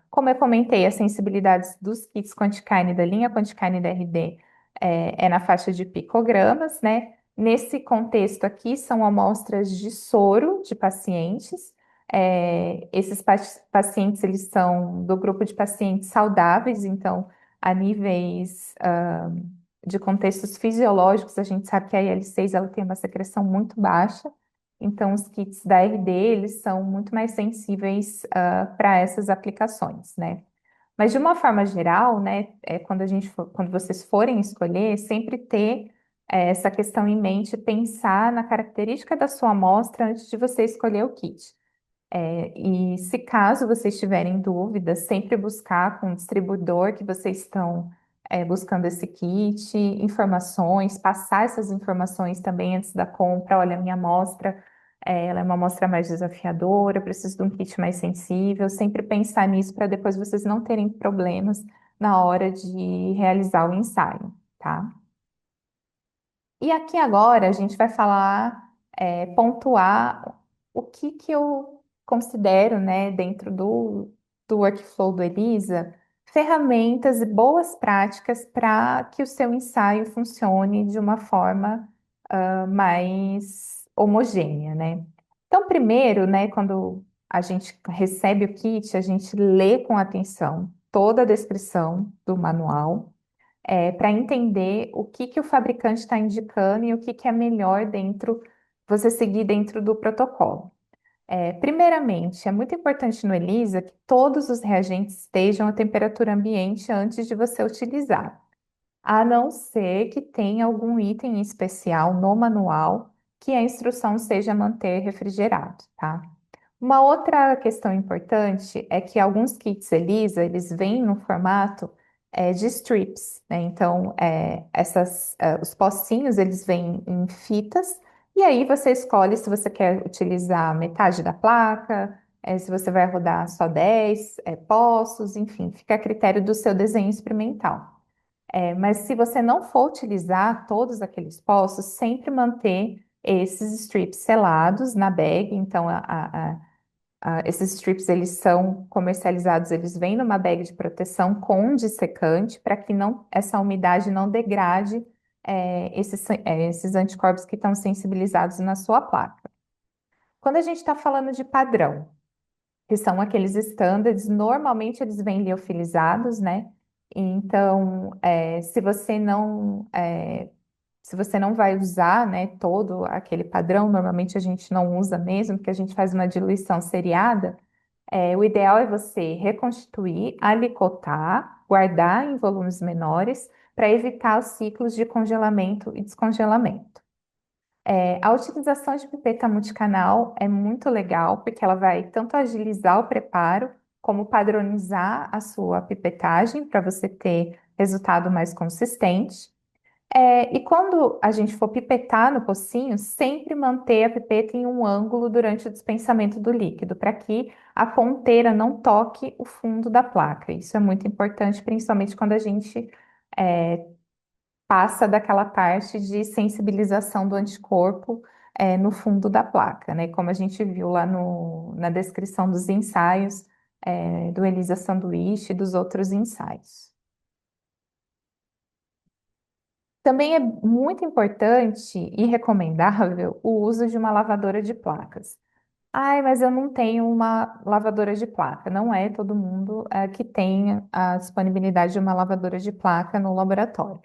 Como eu comentei, as sensibilidades dos kits Quantikyne da linha Quantikyne da RD é na faixa de picogramas, né? Nesse contexto aqui, são amostras de soro de pacientes. Esses pacientes, eles são do grupo de pacientes saudáveis, então, a níveis de contextos fisiológicos, a gente sabe que a IL-6 ela tem uma secreção muito baixa, então os kits da RD, eles são muito mais sensíveis para essas aplicações, né? Mas de uma forma geral, né, quando vocês forem escolher, sempre ter essa questão em mente, pensar na característica da sua amostra antes de você escolher o kit. E se caso vocês tiverem dúvidas, sempre buscar com o distribuidor que vocês estão buscando esse kit, informações, passar essas informações também antes da compra. Olha, minha amostra, ela é uma amostra mais desafiadora, eu preciso de um kit mais sensível. Sempre pensar nisso para depois vocês não terem problemas na hora de realizar o ensaio, tá? E aqui agora a gente vai falar, pontuar o que que eu considero, né, dentro do workflow do Elisa, ferramentas e boas práticas para que o seu ensaio funcione de uma forma mais homogênea, né? Então, primeiro, né, quando a gente recebe o kit, a gente lê com atenção toda a descrição do manual para entender o que que o fabricante está indicando e o que que é melhor você seguir dentro do protocolo. Primeiramente, é muito importante no ELISA que todos os reagentes estejam à temperatura ambiente antes de você utilizar, a não ser que tenha algum item especial no manual que a instrução seja manter refrigerado, tá? Uma outra questão importante é que alguns kits ELISA, eles vêm no formato de strips, né? Então, os pocinhos, eles vêm em fitas, e aí você escolhe se você quer utilizar metade da placa, se você vai rodar só 10 poços, enfim, fica a critério do seu desenho experimental. Mas se você não for utilizar todos aqueles poços, sempre manter esses strips selados na bag, então esses strips, eles são comercializados, eles vêm numa bag de proteção com dessecante para que essa umidade não degrade esses anticorpos que estão sensibilizados na sua placa. Quando a gente está falando de padrão, que são aqueles estándares, normalmente eles vêm liofilizados, né? Então, se você não vai usar, né, todo aquele padrão, normalmente a gente não usa mesmo, porque a gente faz uma diluição seriada. O ideal é você reconstituir, alicotar, guardar em volumes menores para evitar os ciclos de congelamento e descongelamento. A utilização de pipeta multicanal é muito legal, porque ela vai tanto agilizar o preparo, como padronizar a sua pipetagem para você ter resultado mais consistente. E quando a gente for pipetar no pocinho, sempre manter a pipeta em um ângulo durante o dispensamento do líquido, para que a ponteira não toque o fundo da placa. Isso é muito importante, principalmente quando a gente é, passa daquela parte de sensibilização do anticorpo no fundo da placa, né? Como a gente viu lá na descrição dos ensaios do ELISA Sanduíche e dos outros ensaios. Também é muito importante e recomendável o uso de uma lavadora de placas. Ai, mas eu não tenho uma lavadora de placa. Não é todo mundo que tem a disponibilidade de uma lavadora de placa no laboratório.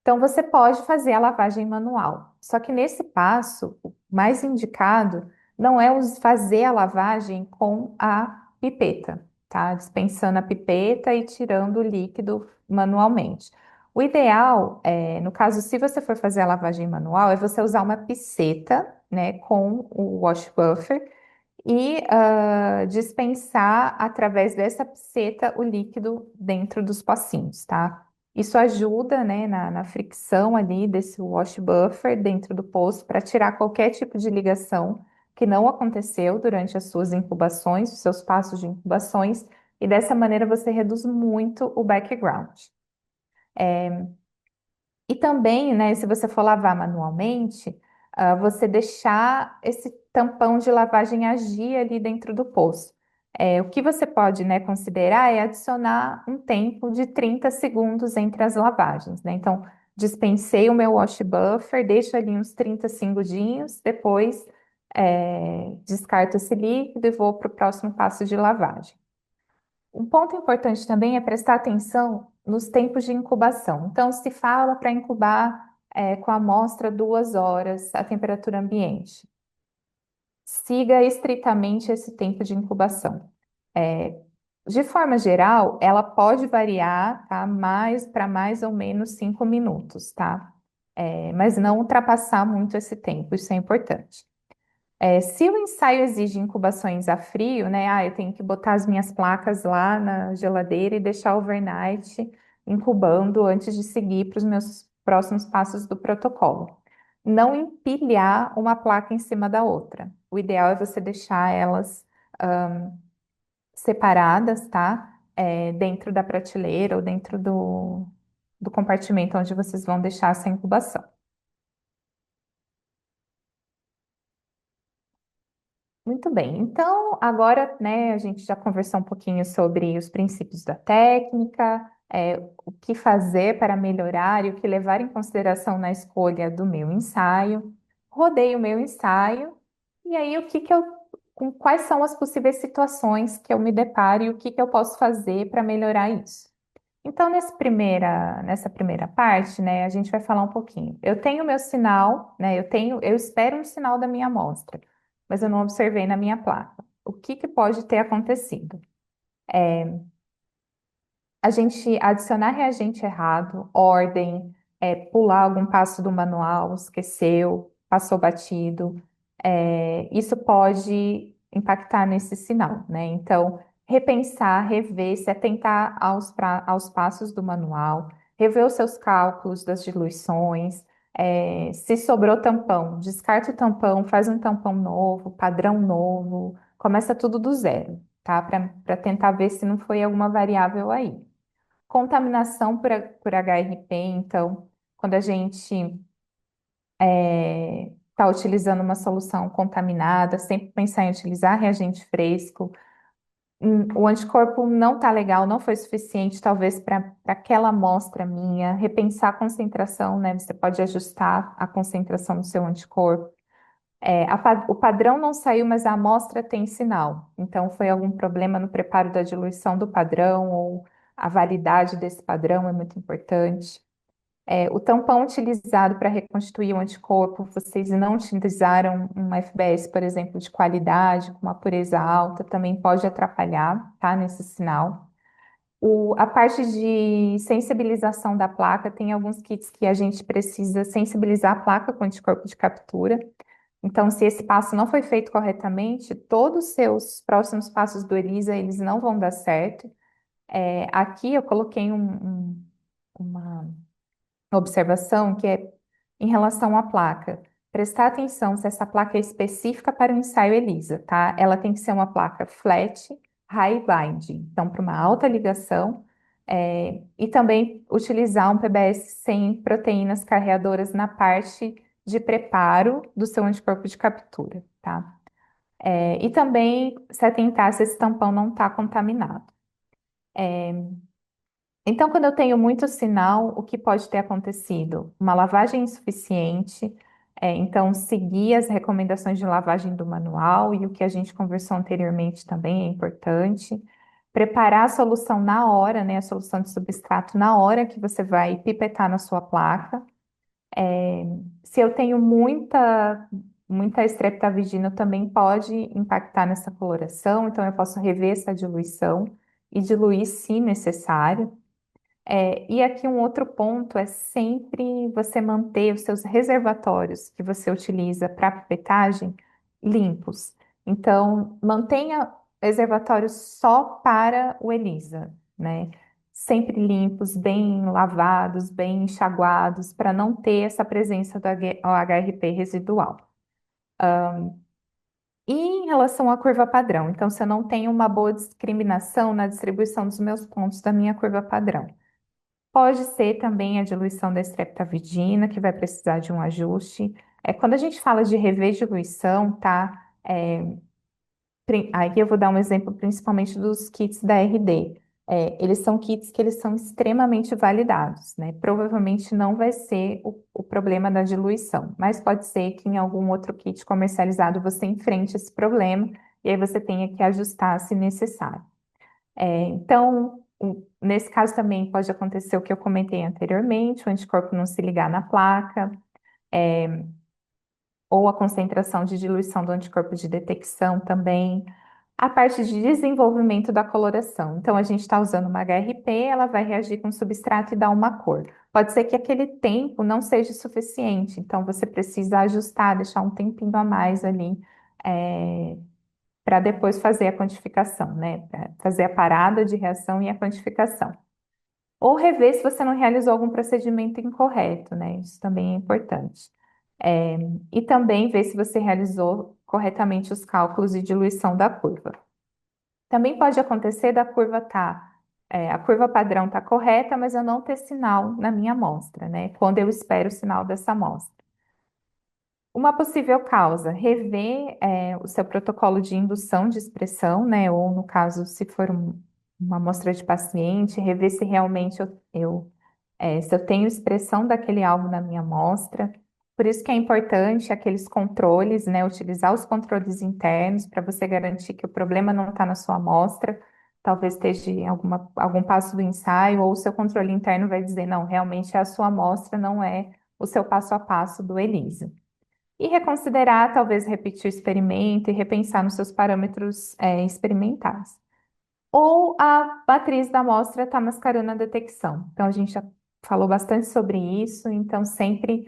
Então, você pode fazer a lavagem manual. Só que nesse passo, o mais indicado não é fazer a lavagem com a pipeta, tá? Dispensando a pipeta e tirando o líquido manualmente. O ideal, no caso, se você for fazer a lavagem manual, é você usar uma piceta, né, com o wash buffer e dispensar através dessa piceta o líquido dentro dos pocinhos, tá? Isso ajuda, né, na fricção ali desse wash buffer dentro do poço para tirar qualquer tipo de ligação que não aconteceu durante as suas incubações, os seus passos de incubações, e dessa maneira você reduz muito o background. E também, né, se você for lavar manualmente, você deixar esse tampão de lavagem agir ali dentro do poço. O que você pode, né, considerar é adicionar um tempo de 30 segundos entre as lavagens, né? Então, dispensei o meu wash buffer, deixo ali uns 30 segundinhos, depois descarto esse líquido e vou para o próximo passo de lavagem. Um ponto importante também é prestar atenção nos tempos de incubação. Então, se fala para incubar com a amostra 2 horas a temperatura ambiente. Siga estritamente esse tempo de incubação. É, de forma geral, ela pode variar, tá? Para mais ou menos 5 minutos, tá? Mas não ultrapassar muito esse tempo, isso é importante. Se o ensaio exige incubações a frio, né? Eu tenho que botar as minhas placas lá na geladeira e deixar overnight incubando antes de seguir para os meus próximos passos do protocolo. Não empilhar uma placa em cima da outra. O ideal é você deixar elas separadas, tá? Dentro da prateleira ou dentro do compartimento onde vocês vão deixar essa incubação. Muito bem, então agora, né, a gente já conversou um pouquinho sobre os princípios da técnica, o que fazer para melhorar e o que levar em consideração na escolha do meu ensaio. Rodei o meu ensaio, e aí com quais são as possíveis situações que eu me deparo e o que eu posso fazer para melhorar isso. Então, nessa primeira parte, né, a gente vai falar um pouquinho. Eu tenho o meu sinal, né, eu espero um sinal da minha amostra, mas eu não observei na minha placa. O que pode ter acontecido? A gente adicionar reagente errado, ordem, pular algum passo do manual, esqueceu, passou batido. Isso pode impactar nesse sinal, né? Então, repensar, rever, se atentar aos passos do manual, rever os seus cálculos das diluições. Se sobrou tampão, descarta o tampão, faz um tampão novo, padrão novo, começa tudo do zero, tá? Para tentar ver se não foi alguma variável aí. Contaminação por HRP, então, quando a gente está utilizando uma solução contaminada, sempre pensar em utilizar reagente fresco. O anticorpo não está legal, não foi suficiente, talvez, para aquela amostra minha. Repensar a concentração, né? Você pode ajustar a concentração do seu anticorpo. O padrão não saiu, mas a amostra tem sinal. Então, foi algum problema no preparo da diluição do padrão ou a validade desse padrão é muito importante. O tampão utilizado para reconstituir o anticorpo, vocês não utilizaram um FBS, por exemplo, de qualidade, com uma pureza alta, também pode atrapalhar, tá, nesse sinal. A parte de sensibilização da placa, tem alguns kits que a gente precisa sensibilizar a placa com anticorpo de captura. Então, se esse passo não foi feito corretamente, todos os seus próximos passos do ELISA, eles não vão dar certo. Aqui eu coloquei uma observação, que é em relação à placa. Prestar atenção se essa placa é específica para o ensaio ELISA, tá? Ela tem que ser uma placa flat, high binding, então para uma alta ligação, e também utilizar um PBS sem proteínas carreadoras na parte de preparo do seu anticorpo de captura, tá? E também se atentar se esse tampão não está contaminado. Então, quando eu tenho muito sinal, o que pode ter acontecido? Uma lavagem insuficiente, então seguir as recomendações de lavagem do manual e o que a gente conversou anteriormente também é importante. Preparar a solução na hora, né, a solução de substrato na hora que você vai pipetar na sua placa. Se eu tenho muita estreptavigina, também pode impactar nessa coloração, então eu posso rever essa diluição e diluir se necessário. E aqui um outro ponto é sempre você manter os seus reservatórios que você utiliza para pipetagem limpos. Então, mantenha reservatórios só para o ELISA, né? Sempre limpos, bem lavados, bem enxaguados, para não ter essa presença do HRP residual. E em relação à curva padrão, então, se eu não tenho uma boa discriminação na distribuição dos meus pontos da minha curva padrão. Pode ser também a diluição da streptavidina, que vai precisar de um ajuste. Quando a gente fala de rever diluição, tá? Aí eu vou dar um exemplo principalmente dos kits da RD. Eles são kits que eles são extremamente validados, né? Provavelmente não vai ser o problema da diluição, mas pode ser que em algum outro kit comercializado você enfrente esse problema e aí você tenha que ajustar se necessário. Então, nesse caso também pode acontecer o que eu comentei anteriormente, o anticorpo não se ligar na placa, ou a concentração de diluição do anticorpo de detecção também. A parte de desenvolvimento da coloração. Então, a gente está usando uma HRP, ela vai reagir com o substrato e dar uma cor. Pode ser que aquele tempo não seja suficiente, então você precisa ajustar, deixar um tempinho a mais ali, para depois fazer a quantificação, né? Pra fazer a parada de reação e a quantificação. Ou rever se você não realizou algum procedimento incorreto, né? Isso também é importante. É, e também ver se você realizou corretamente os cálculos de diluição da curva. Também pode acontecer da curva a curva padrão tá correta, mas eu não ter sinal na minha amostra, né? Quando eu espero o sinal dessa amostra. Uma possível causa, rever o seu protocolo de indução de expressão, né? Ou no caso, se for uma amostra de paciente, rever se realmente se eu tenho expressão daquele alvo na minha amostra. Por isso que é importante aqueles controles, né? Utilizar os controles internos para você garantir que o problema não está na sua amostra. Talvez esteja em algum passo do ensaio, ou o seu controle interno vai dizer, não, realmente é a sua amostra, não é o seu passo a passo do ELISA. E reconsiderar, talvez repetir o experimento e repensar nos seus parâmetros experimentais. Ou a matriz da amostra está mascarando a detecção. Então, a gente já falou bastante sobre isso, então sempre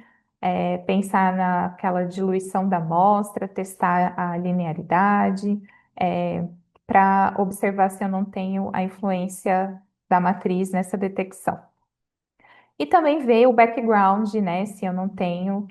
pensar naquela diluição da amostra, testar a linearidade, para observar se eu não tenho a influência da matriz nessa detecção. E também ver o background, né? Se eu não tenho,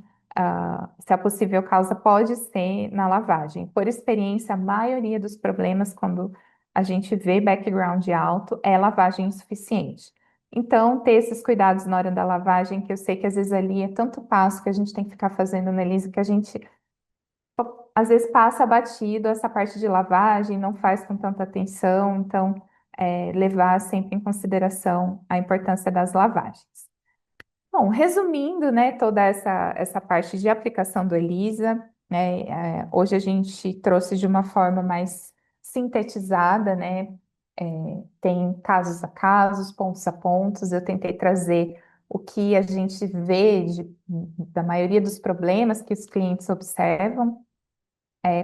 se a possível causa pode ser na lavagem. Por experiência, a maioria dos problemas, quando a gente vê background alto, é lavagem insuficiente. Então, ter esses cuidados na hora da lavagem, que eu sei que às vezes ali é tanto passo que a gente tem que ficar fazendo na Elisa, que a gente às vezes passa batido essa parte de lavagem, não faz com tanta atenção. Então, levar sempre em consideração a importância das lavagens. Bom, resumindo, né, toda essa parte de aplicação do ELISA, né, hoje a gente trouxe de uma forma mais sintetizada, né, tem casos a casos, pontos a pontos, eu tentei trazer o que a gente vê da maioria dos problemas que os clientes observam,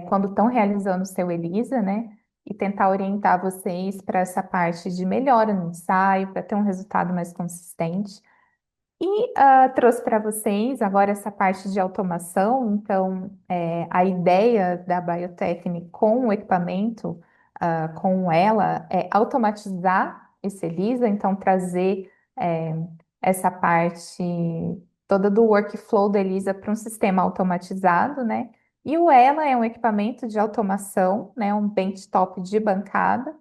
quando estão realizando o seu ELISA, né, e tentar orientar vocês para essa parte de melhora no ensaio, para ter um resultado mais consistente. E trouxe para vocês agora essa parte de automação. Então, a ideia da Biotechne com o equipamento, com ela, é automatizar esse ELISA, então trazer essa parte toda do workflow da Elisa para um sistema automatizado, né? E o Ela é um equipamento de automação, né? Um benchtop de bancada,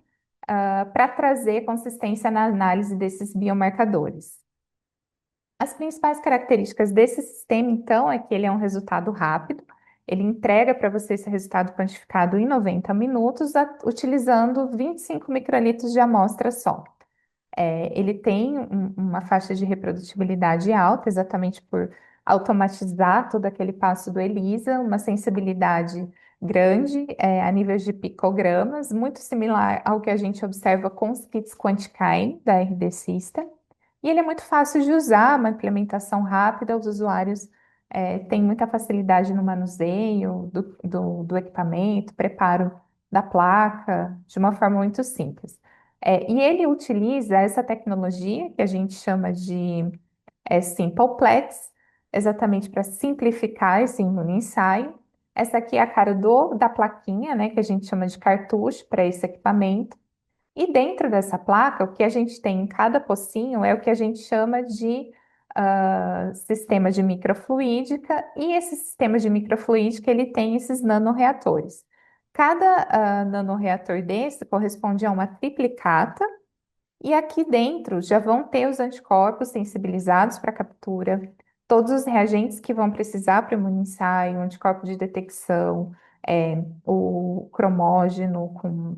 para trazer consistência na análise desses biomarcadores. As principais características desse sistema, então, é que ele é um resultado rápido, ele entrega para você esse resultado quantificado em 90 minutos, utilizando 25 microlitros de amostra só. Ele tem uma faixa de reprodutibilidade alta, exatamente por automatizar todo aquele passo do ELISA, uma sensibilidade grande, a nível de picogramas, muito similar ao que a gente observa com os kits Quantikyne da RD System. E ele é muito fácil de usar, uma implementação rápida, os usuários têm muita facilidade no manuseio do equipamento, preparo da placa, de uma forma muito simples. E ele utiliza essa tecnologia que a gente chama de Simpleplex, exatamente para simplificar esse imunoensaio. Essa aqui é a cara da plaquinha, né, que a gente chama de cartucho para esse equipamento. E dentro dessa placa, o que a gente tem em cada pocinho é o que a gente chama de sistema de microfluídica, e esse sistema de microfluídica ele tem esses nanoreatores. Cada nanoreator desse corresponde a uma triplicata, e aqui dentro já vão ter os anticorpos sensibilizados para captura, todos os reagentes que vão precisar para o imunoensaio, anticorpo de detecção, o cromógeno com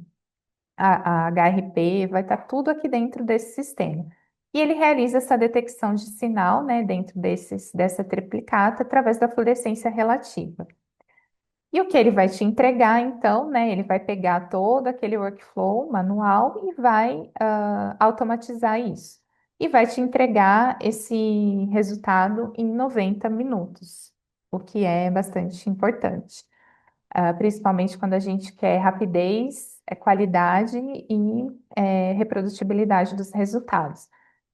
a HRP, vai estar tudo aqui dentro desse sistema. E ele realiza essa detecção de sinal, né, dentro dessa triplicata através da fluorescência relativa. E o que ele vai te entregar, então, né? Ele vai pegar todo aquele workflow manual e vai automatizar isso. E vai te entregar esse resultado em 90 minutos, o que é bastante importante, principalmente quando a gente quer rapidez, qualidade e reprodutibilidade dos resultados.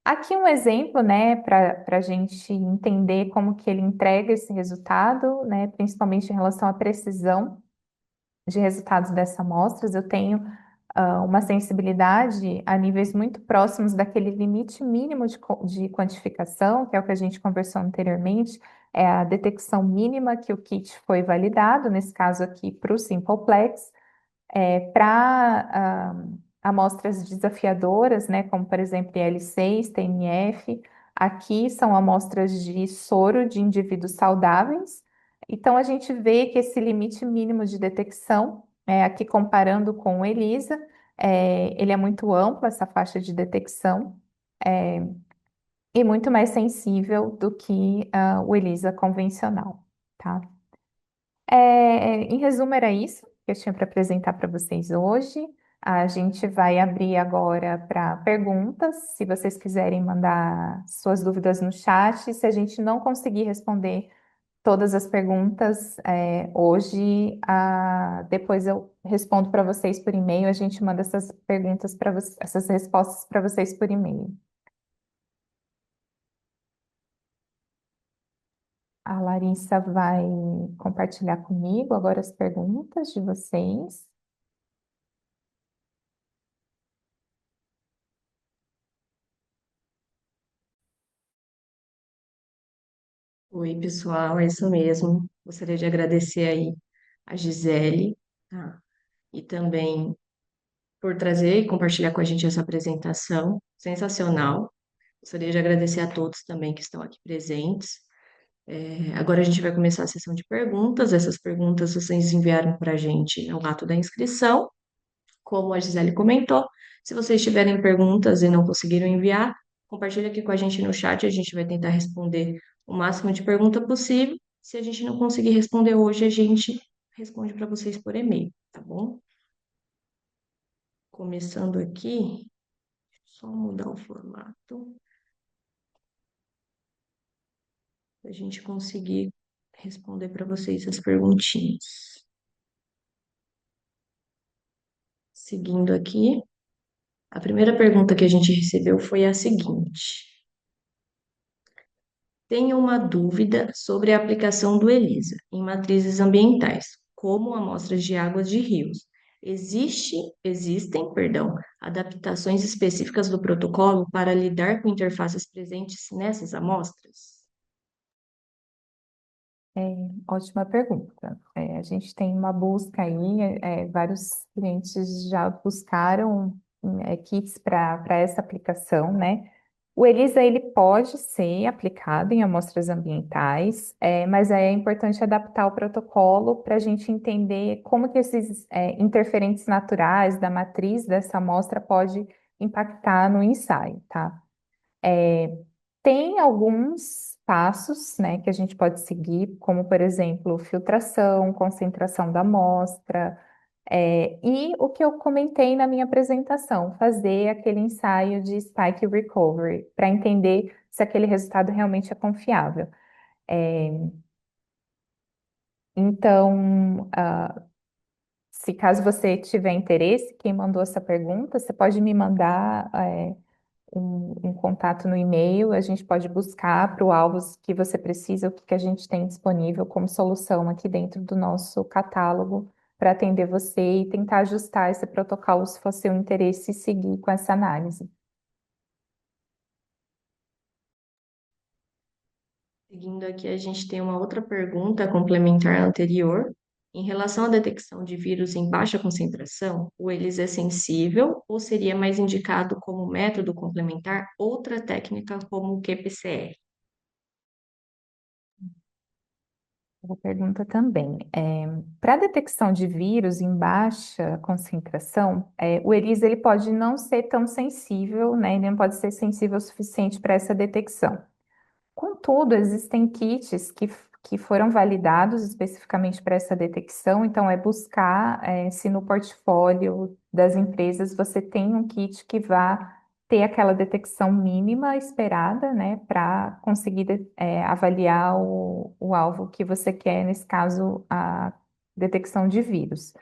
Aqui um exemplo, né, para a gente entender como que ele entrega esse resultado, né, principalmente em relação à precisão de resultados dessas amostras. Eu tenho uma sensibilidade a níveis muito próximos daquele limite mínimo de quantificação, que é o que a gente conversou anteriormente, é a detecção mínima que o kit foi validado, nesse caso aqui para o Simpleplex, para amostras desafiadoras, né, como por exemplo IL-6, TNF. Aqui são amostras de soro de indivíduos saudáveis. Então a gente vê que esse limite mínimo de detecção, aqui comparando com o ELISA, ele é muito amplo, essa faixa de detecção, é, e muito mais sensível do que o ELISA convencional, tá? Em resumo, era isso que eu tinha para apresentar para vocês hoje. A gente vai abrir agora para perguntas, se vocês quiserem mandar suas dúvidas no chat. Se a gente não conseguir responder todas as perguntas hoje, depois eu respondo para vocês por e-mail. A gente manda essas perguntas para essas respostas para vocês por e-mail. A Larissa vai compartilhar comigo agora as perguntas de vocês. Oi, pessoal, é isso mesmo. Gostaria de agradecer aí a Gisele, tá? E também por trazer e compartilhar com a gente essa apresentação sensacional. Gostaria de agradecer a todos também que estão aqui presentes. Agora a gente vai começar a sessão de perguntas. Essas perguntas vocês enviaram para a gente no ato da inscrição, como a Gisele comentou. Se vocês tiverem perguntas e não conseguiram enviar, compartilha aqui com a gente no chat. A gente vai tentar responder o máximo de pergunta possível. Se a gente não conseguir responder hoje, a gente responde para vocês por e-mail, tá bom? Começando aqui, só mudar o formato para a gente conseguir responder para vocês as perguntinhas. Seguindo aqui, a primeira pergunta que a gente recebeu foi a seguinte: tenho uma dúvida sobre a aplicação do ELISA em matrizes ambientais, como amostras de águas de rios. Existem, adaptações específicas do protocolo para lidar com interfaces presentes nessas amostras? É, ótima pergunta. A gente tem uma busca aí, vários clientes já buscaram kits para essa aplicação, né? O ELISA ele pode ser aplicado em amostras ambientais, mas é importante adaptar o protocolo para a gente entender como que esses interferentes naturais da matriz dessa amostra pode impactar no ensaio, tá? Tem alguns passos, né, que a gente pode seguir, como, por exemplo, filtração, concentração da amostra, e o que eu comentei na minha apresentação, fazer aquele ensaio de spike recovery, para entender se aquele resultado realmente é confiável. É, então, se caso você tiver interesse, quem mandou essa pergunta, você pode me mandar, um contato no e-mail, a gente pode buscar para o alvo que você precisa, o que que a gente tem disponível como solução aqui dentro do nosso catálogo para atender você e tentar ajustar esse protocolo se for seu interesse e seguir com essa análise. Seguindo aqui, a gente tem uma outra pergunta complementar à anterior. Em relação à detecção de vírus em baixa concentração, o ELISA é sensível ou seria mais indicado como método complementar outra técnica como o qPCR? Boa pergunta também. Para detecção de vírus em baixa concentração, o ELISA ele pode não ser tão sensível, né? Ele não pode ser sensível o suficiente para essa detecção. Contudo, existem kits que foram validados especificamente para essa detecção, então é buscar se no portfólio das empresas você tem um kit que vá ter aquela detecção mínima esperada, né, para conseguir avaliar o alvo que você quer, nesse caso, a detecção de vírus.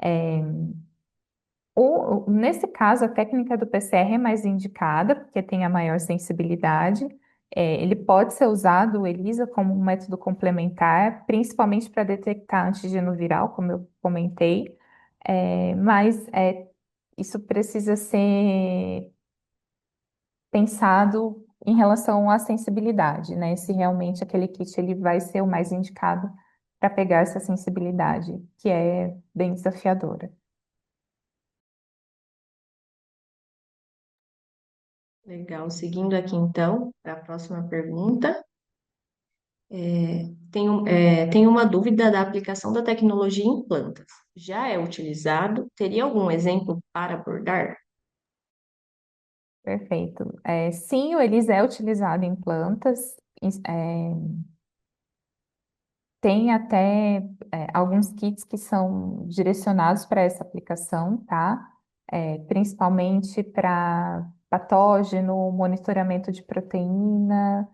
É, nesse caso, a técnica do PCR é mais indicada, porque tem a maior sensibilidade. Ele pode ser usado, o ELISA, como um método complementar, principalmente para detectar antígeno viral, como eu comentei, mas isso precisa ser pensado em relação à sensibilidade, né? Se realmente aquele kit ele vai ser o mais indicado para pegar essa sensibilidade, que é bem desafiadora. Legal. Seguindo aqui, então, para a próxima pergunta. Tenho uma dúvida da aplicação da tecnologia em plantas. Já é utilizado? Teria algum exemplo para abordar? Perfeito. Sim, o ELISA é utilizado em plantas. Tem até alguns kits que são direcionados para essa aplicação, tá? Principalmente para patógeno, monitoramento de proteína,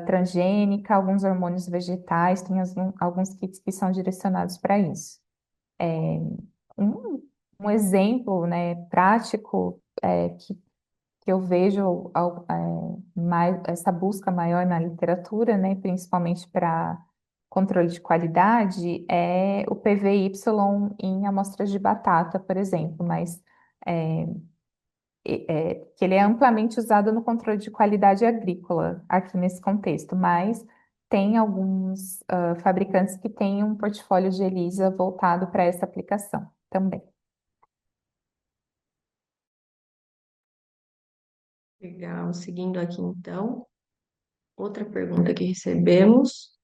transgênica, alguns hormônios vegetais, tem alguns kits que são direcionados para isso. Um, um exemplo, né, prático que eu vejo essa busca maior na literatura, né, principalmente para controle de qualidade, é o PVY em amostras de batata, por exemplo, mas é, que ele é amplamente usado no controle de qualidade agrícola aqui nesse contexto, mas tem alguns fabricantes que têm um portfólio de ELISA voltado para essa aplicação também. Legal. Seguindo aqui, então, outra pergunta que recebemos.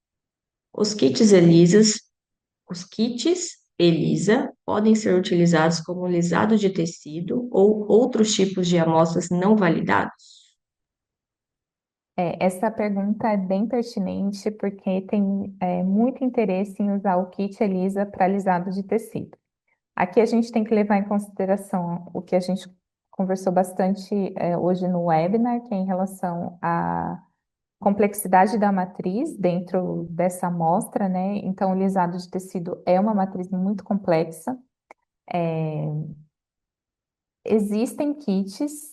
Os kits ELISAs, os kits ELISA podem ser utilizados como lisado de tecido ou outros tipos de amostras não validados? Essa pergunta é bem pertinente porque tem muito interesse em usar o kit ELISA para alisado de tecido. Aqui a gente tem que levar em consideração o que a gente conversou bastante hoje no webinar, que é em relação à complexidade da matriz dentro dessa amostra, né? Então, o lisado de tecido é uma matriz muito complexa. Existem kits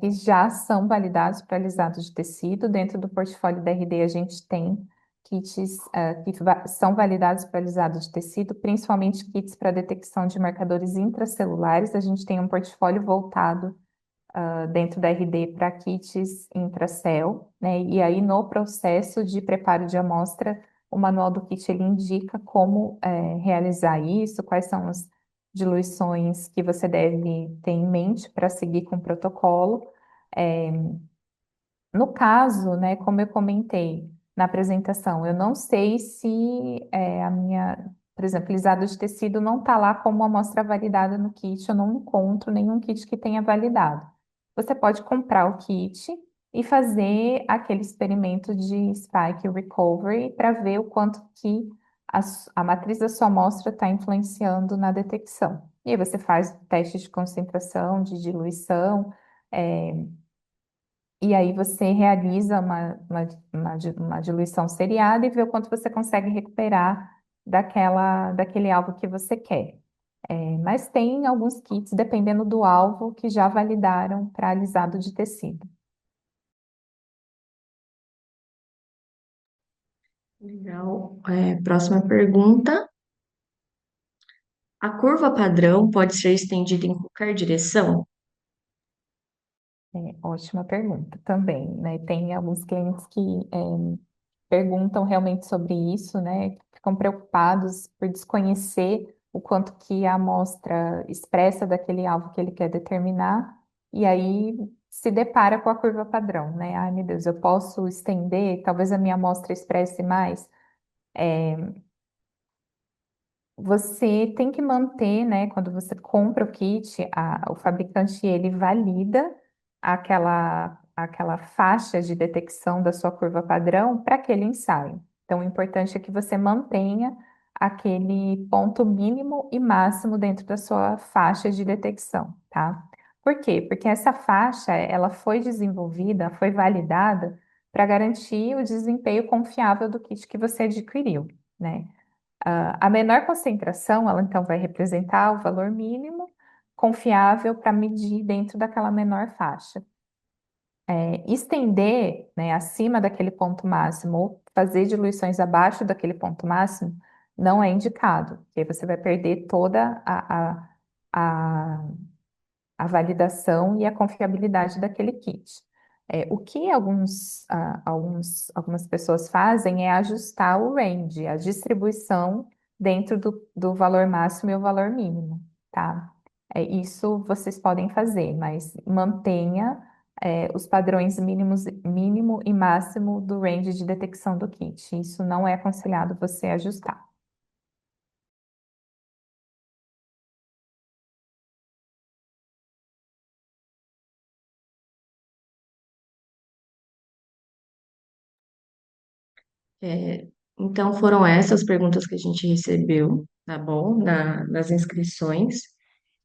que já são validados para alisado de tecido. Dentro do portfólio da RD, a gente tem kits são validados para alisado de tecido, principalmente kits para detecção de marcadores intracelulares. A gente tem um portfólio voltado dentro da RD para kits intracel, né? E aí no processo de preparo de amostra, o manual do kit ele indica como realizar isso, quais são as diluições que você deve ter em mente para seguir com o protocolo. É, no caso, né, como eu comentei na apresentação, eu não sei se a minha, por exemplo, lisado de tecido não está lá como amostra validada no kit, eu não encontro nenhum kit que tenha validado. Você pode comprar o kit e fazer aquele experimento de spike recovery para ver o quanto que a matriz da sua amostra está influenciando na detecção. E aí você faz teste de concentração, de diluição, é, e aí você realiza uma diluição seriada e vê o quanto você consegue recuperar daquele alvo que você quer. Mas tem alguns kits, dependendo do alvo, que já validaram para alisado de tecido. Legal. Próxima pergunta. A curva padrão pode ser estendida em qualquer direção? Ótima pergunta também, né? Tem alguns clientes que perguntam realmente sobre isso, né? Ficam preocupados por desconhecer o quanto que a amostra expressa daquele alvo que ele quer determinar, e aí se depara com a curva padrão, né? Ai, meu Deus, eu posso estender, talvez a minha amostra expresse mais. Você tem que manter, né, quando você compra o kit, o fabricante ele valida aquela faixa de detecção da sua curva padrão para aquele ensaio. Então, o importante é que você mantenha aquele ponto mínimo e máximo dentro da sua faixa de detecção, tá? Por quê? Porque essa faixa, ela foi desenvolvida, foi validada para garantir o desempenho confiável do kit que você adquiriu, né? A menor concentração, ela então vai representar o valor mínimo confiável para medir dentro daquela menor faixa. Estender, né, acima daquele ponto máximo ou fazer diluições abaixo daquele ponto máximo não é indicado, porque aí você vai perder toda a a validação e a confiabilidade daquele kit. O que algumas pessoas fazem é ajustar o range, a distribuição dentro do valor máximo e o valor mínimo, tá? Isso vocês podem fazer, mas mantenha, os padrões mínimo e máximo do range de detecção do kit. Isso não é aconselhado você ajustar. É, então, foram essas perguntas que a gente recebeu, tá bom? Nas inscrições.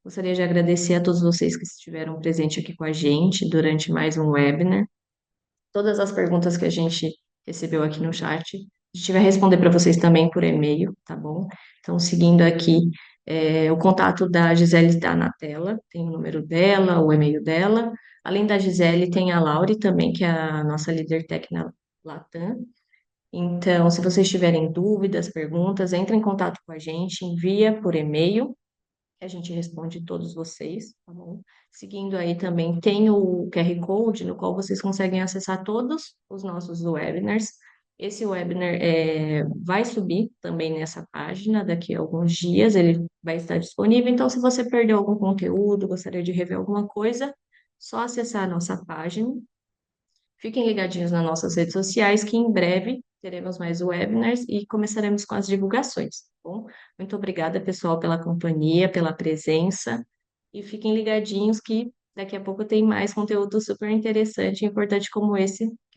Gostaria de agradecer a todos vocês que estiveram presentes aqui com a gente durante mais um webinar. Todas as perguntas que a gente recebeu aqui no chat, a gente vai responder para vocês também por e-mail, tá bom? Então, seguindo aqui, o contato da Gisele está na tela, tem o número dela, o e-mail dela. Além da Gisele, tem a Laure também, que é a nossa líder técnica Latam. Então, se vocês tiverem dúvidas, perguntas, entre em contato com a gente, envia por e-mail, que a gente responde todos vocês, tá bom? Seguindo aí também tem o QR Code, no qual vocês conseguem acessar todos os nossos webinars. Esse webinar vai subir também nessa página daqui a alguns dias, ele vai estar disponível. Então, se você perdeu algum conteúdo, gostaria de rever alguma coisa, só acessar a nossa página. Fiquem ligadinhos nas nossas redes sociais, que em breve teremos mais webinars e começaremos com as divulgações, tá bom? Muito obrigada, pessoal, pela companhia, pela presença, e fiquem ligadinhos que daqui a pouco tem mais conteúdo super interessante e importante como esse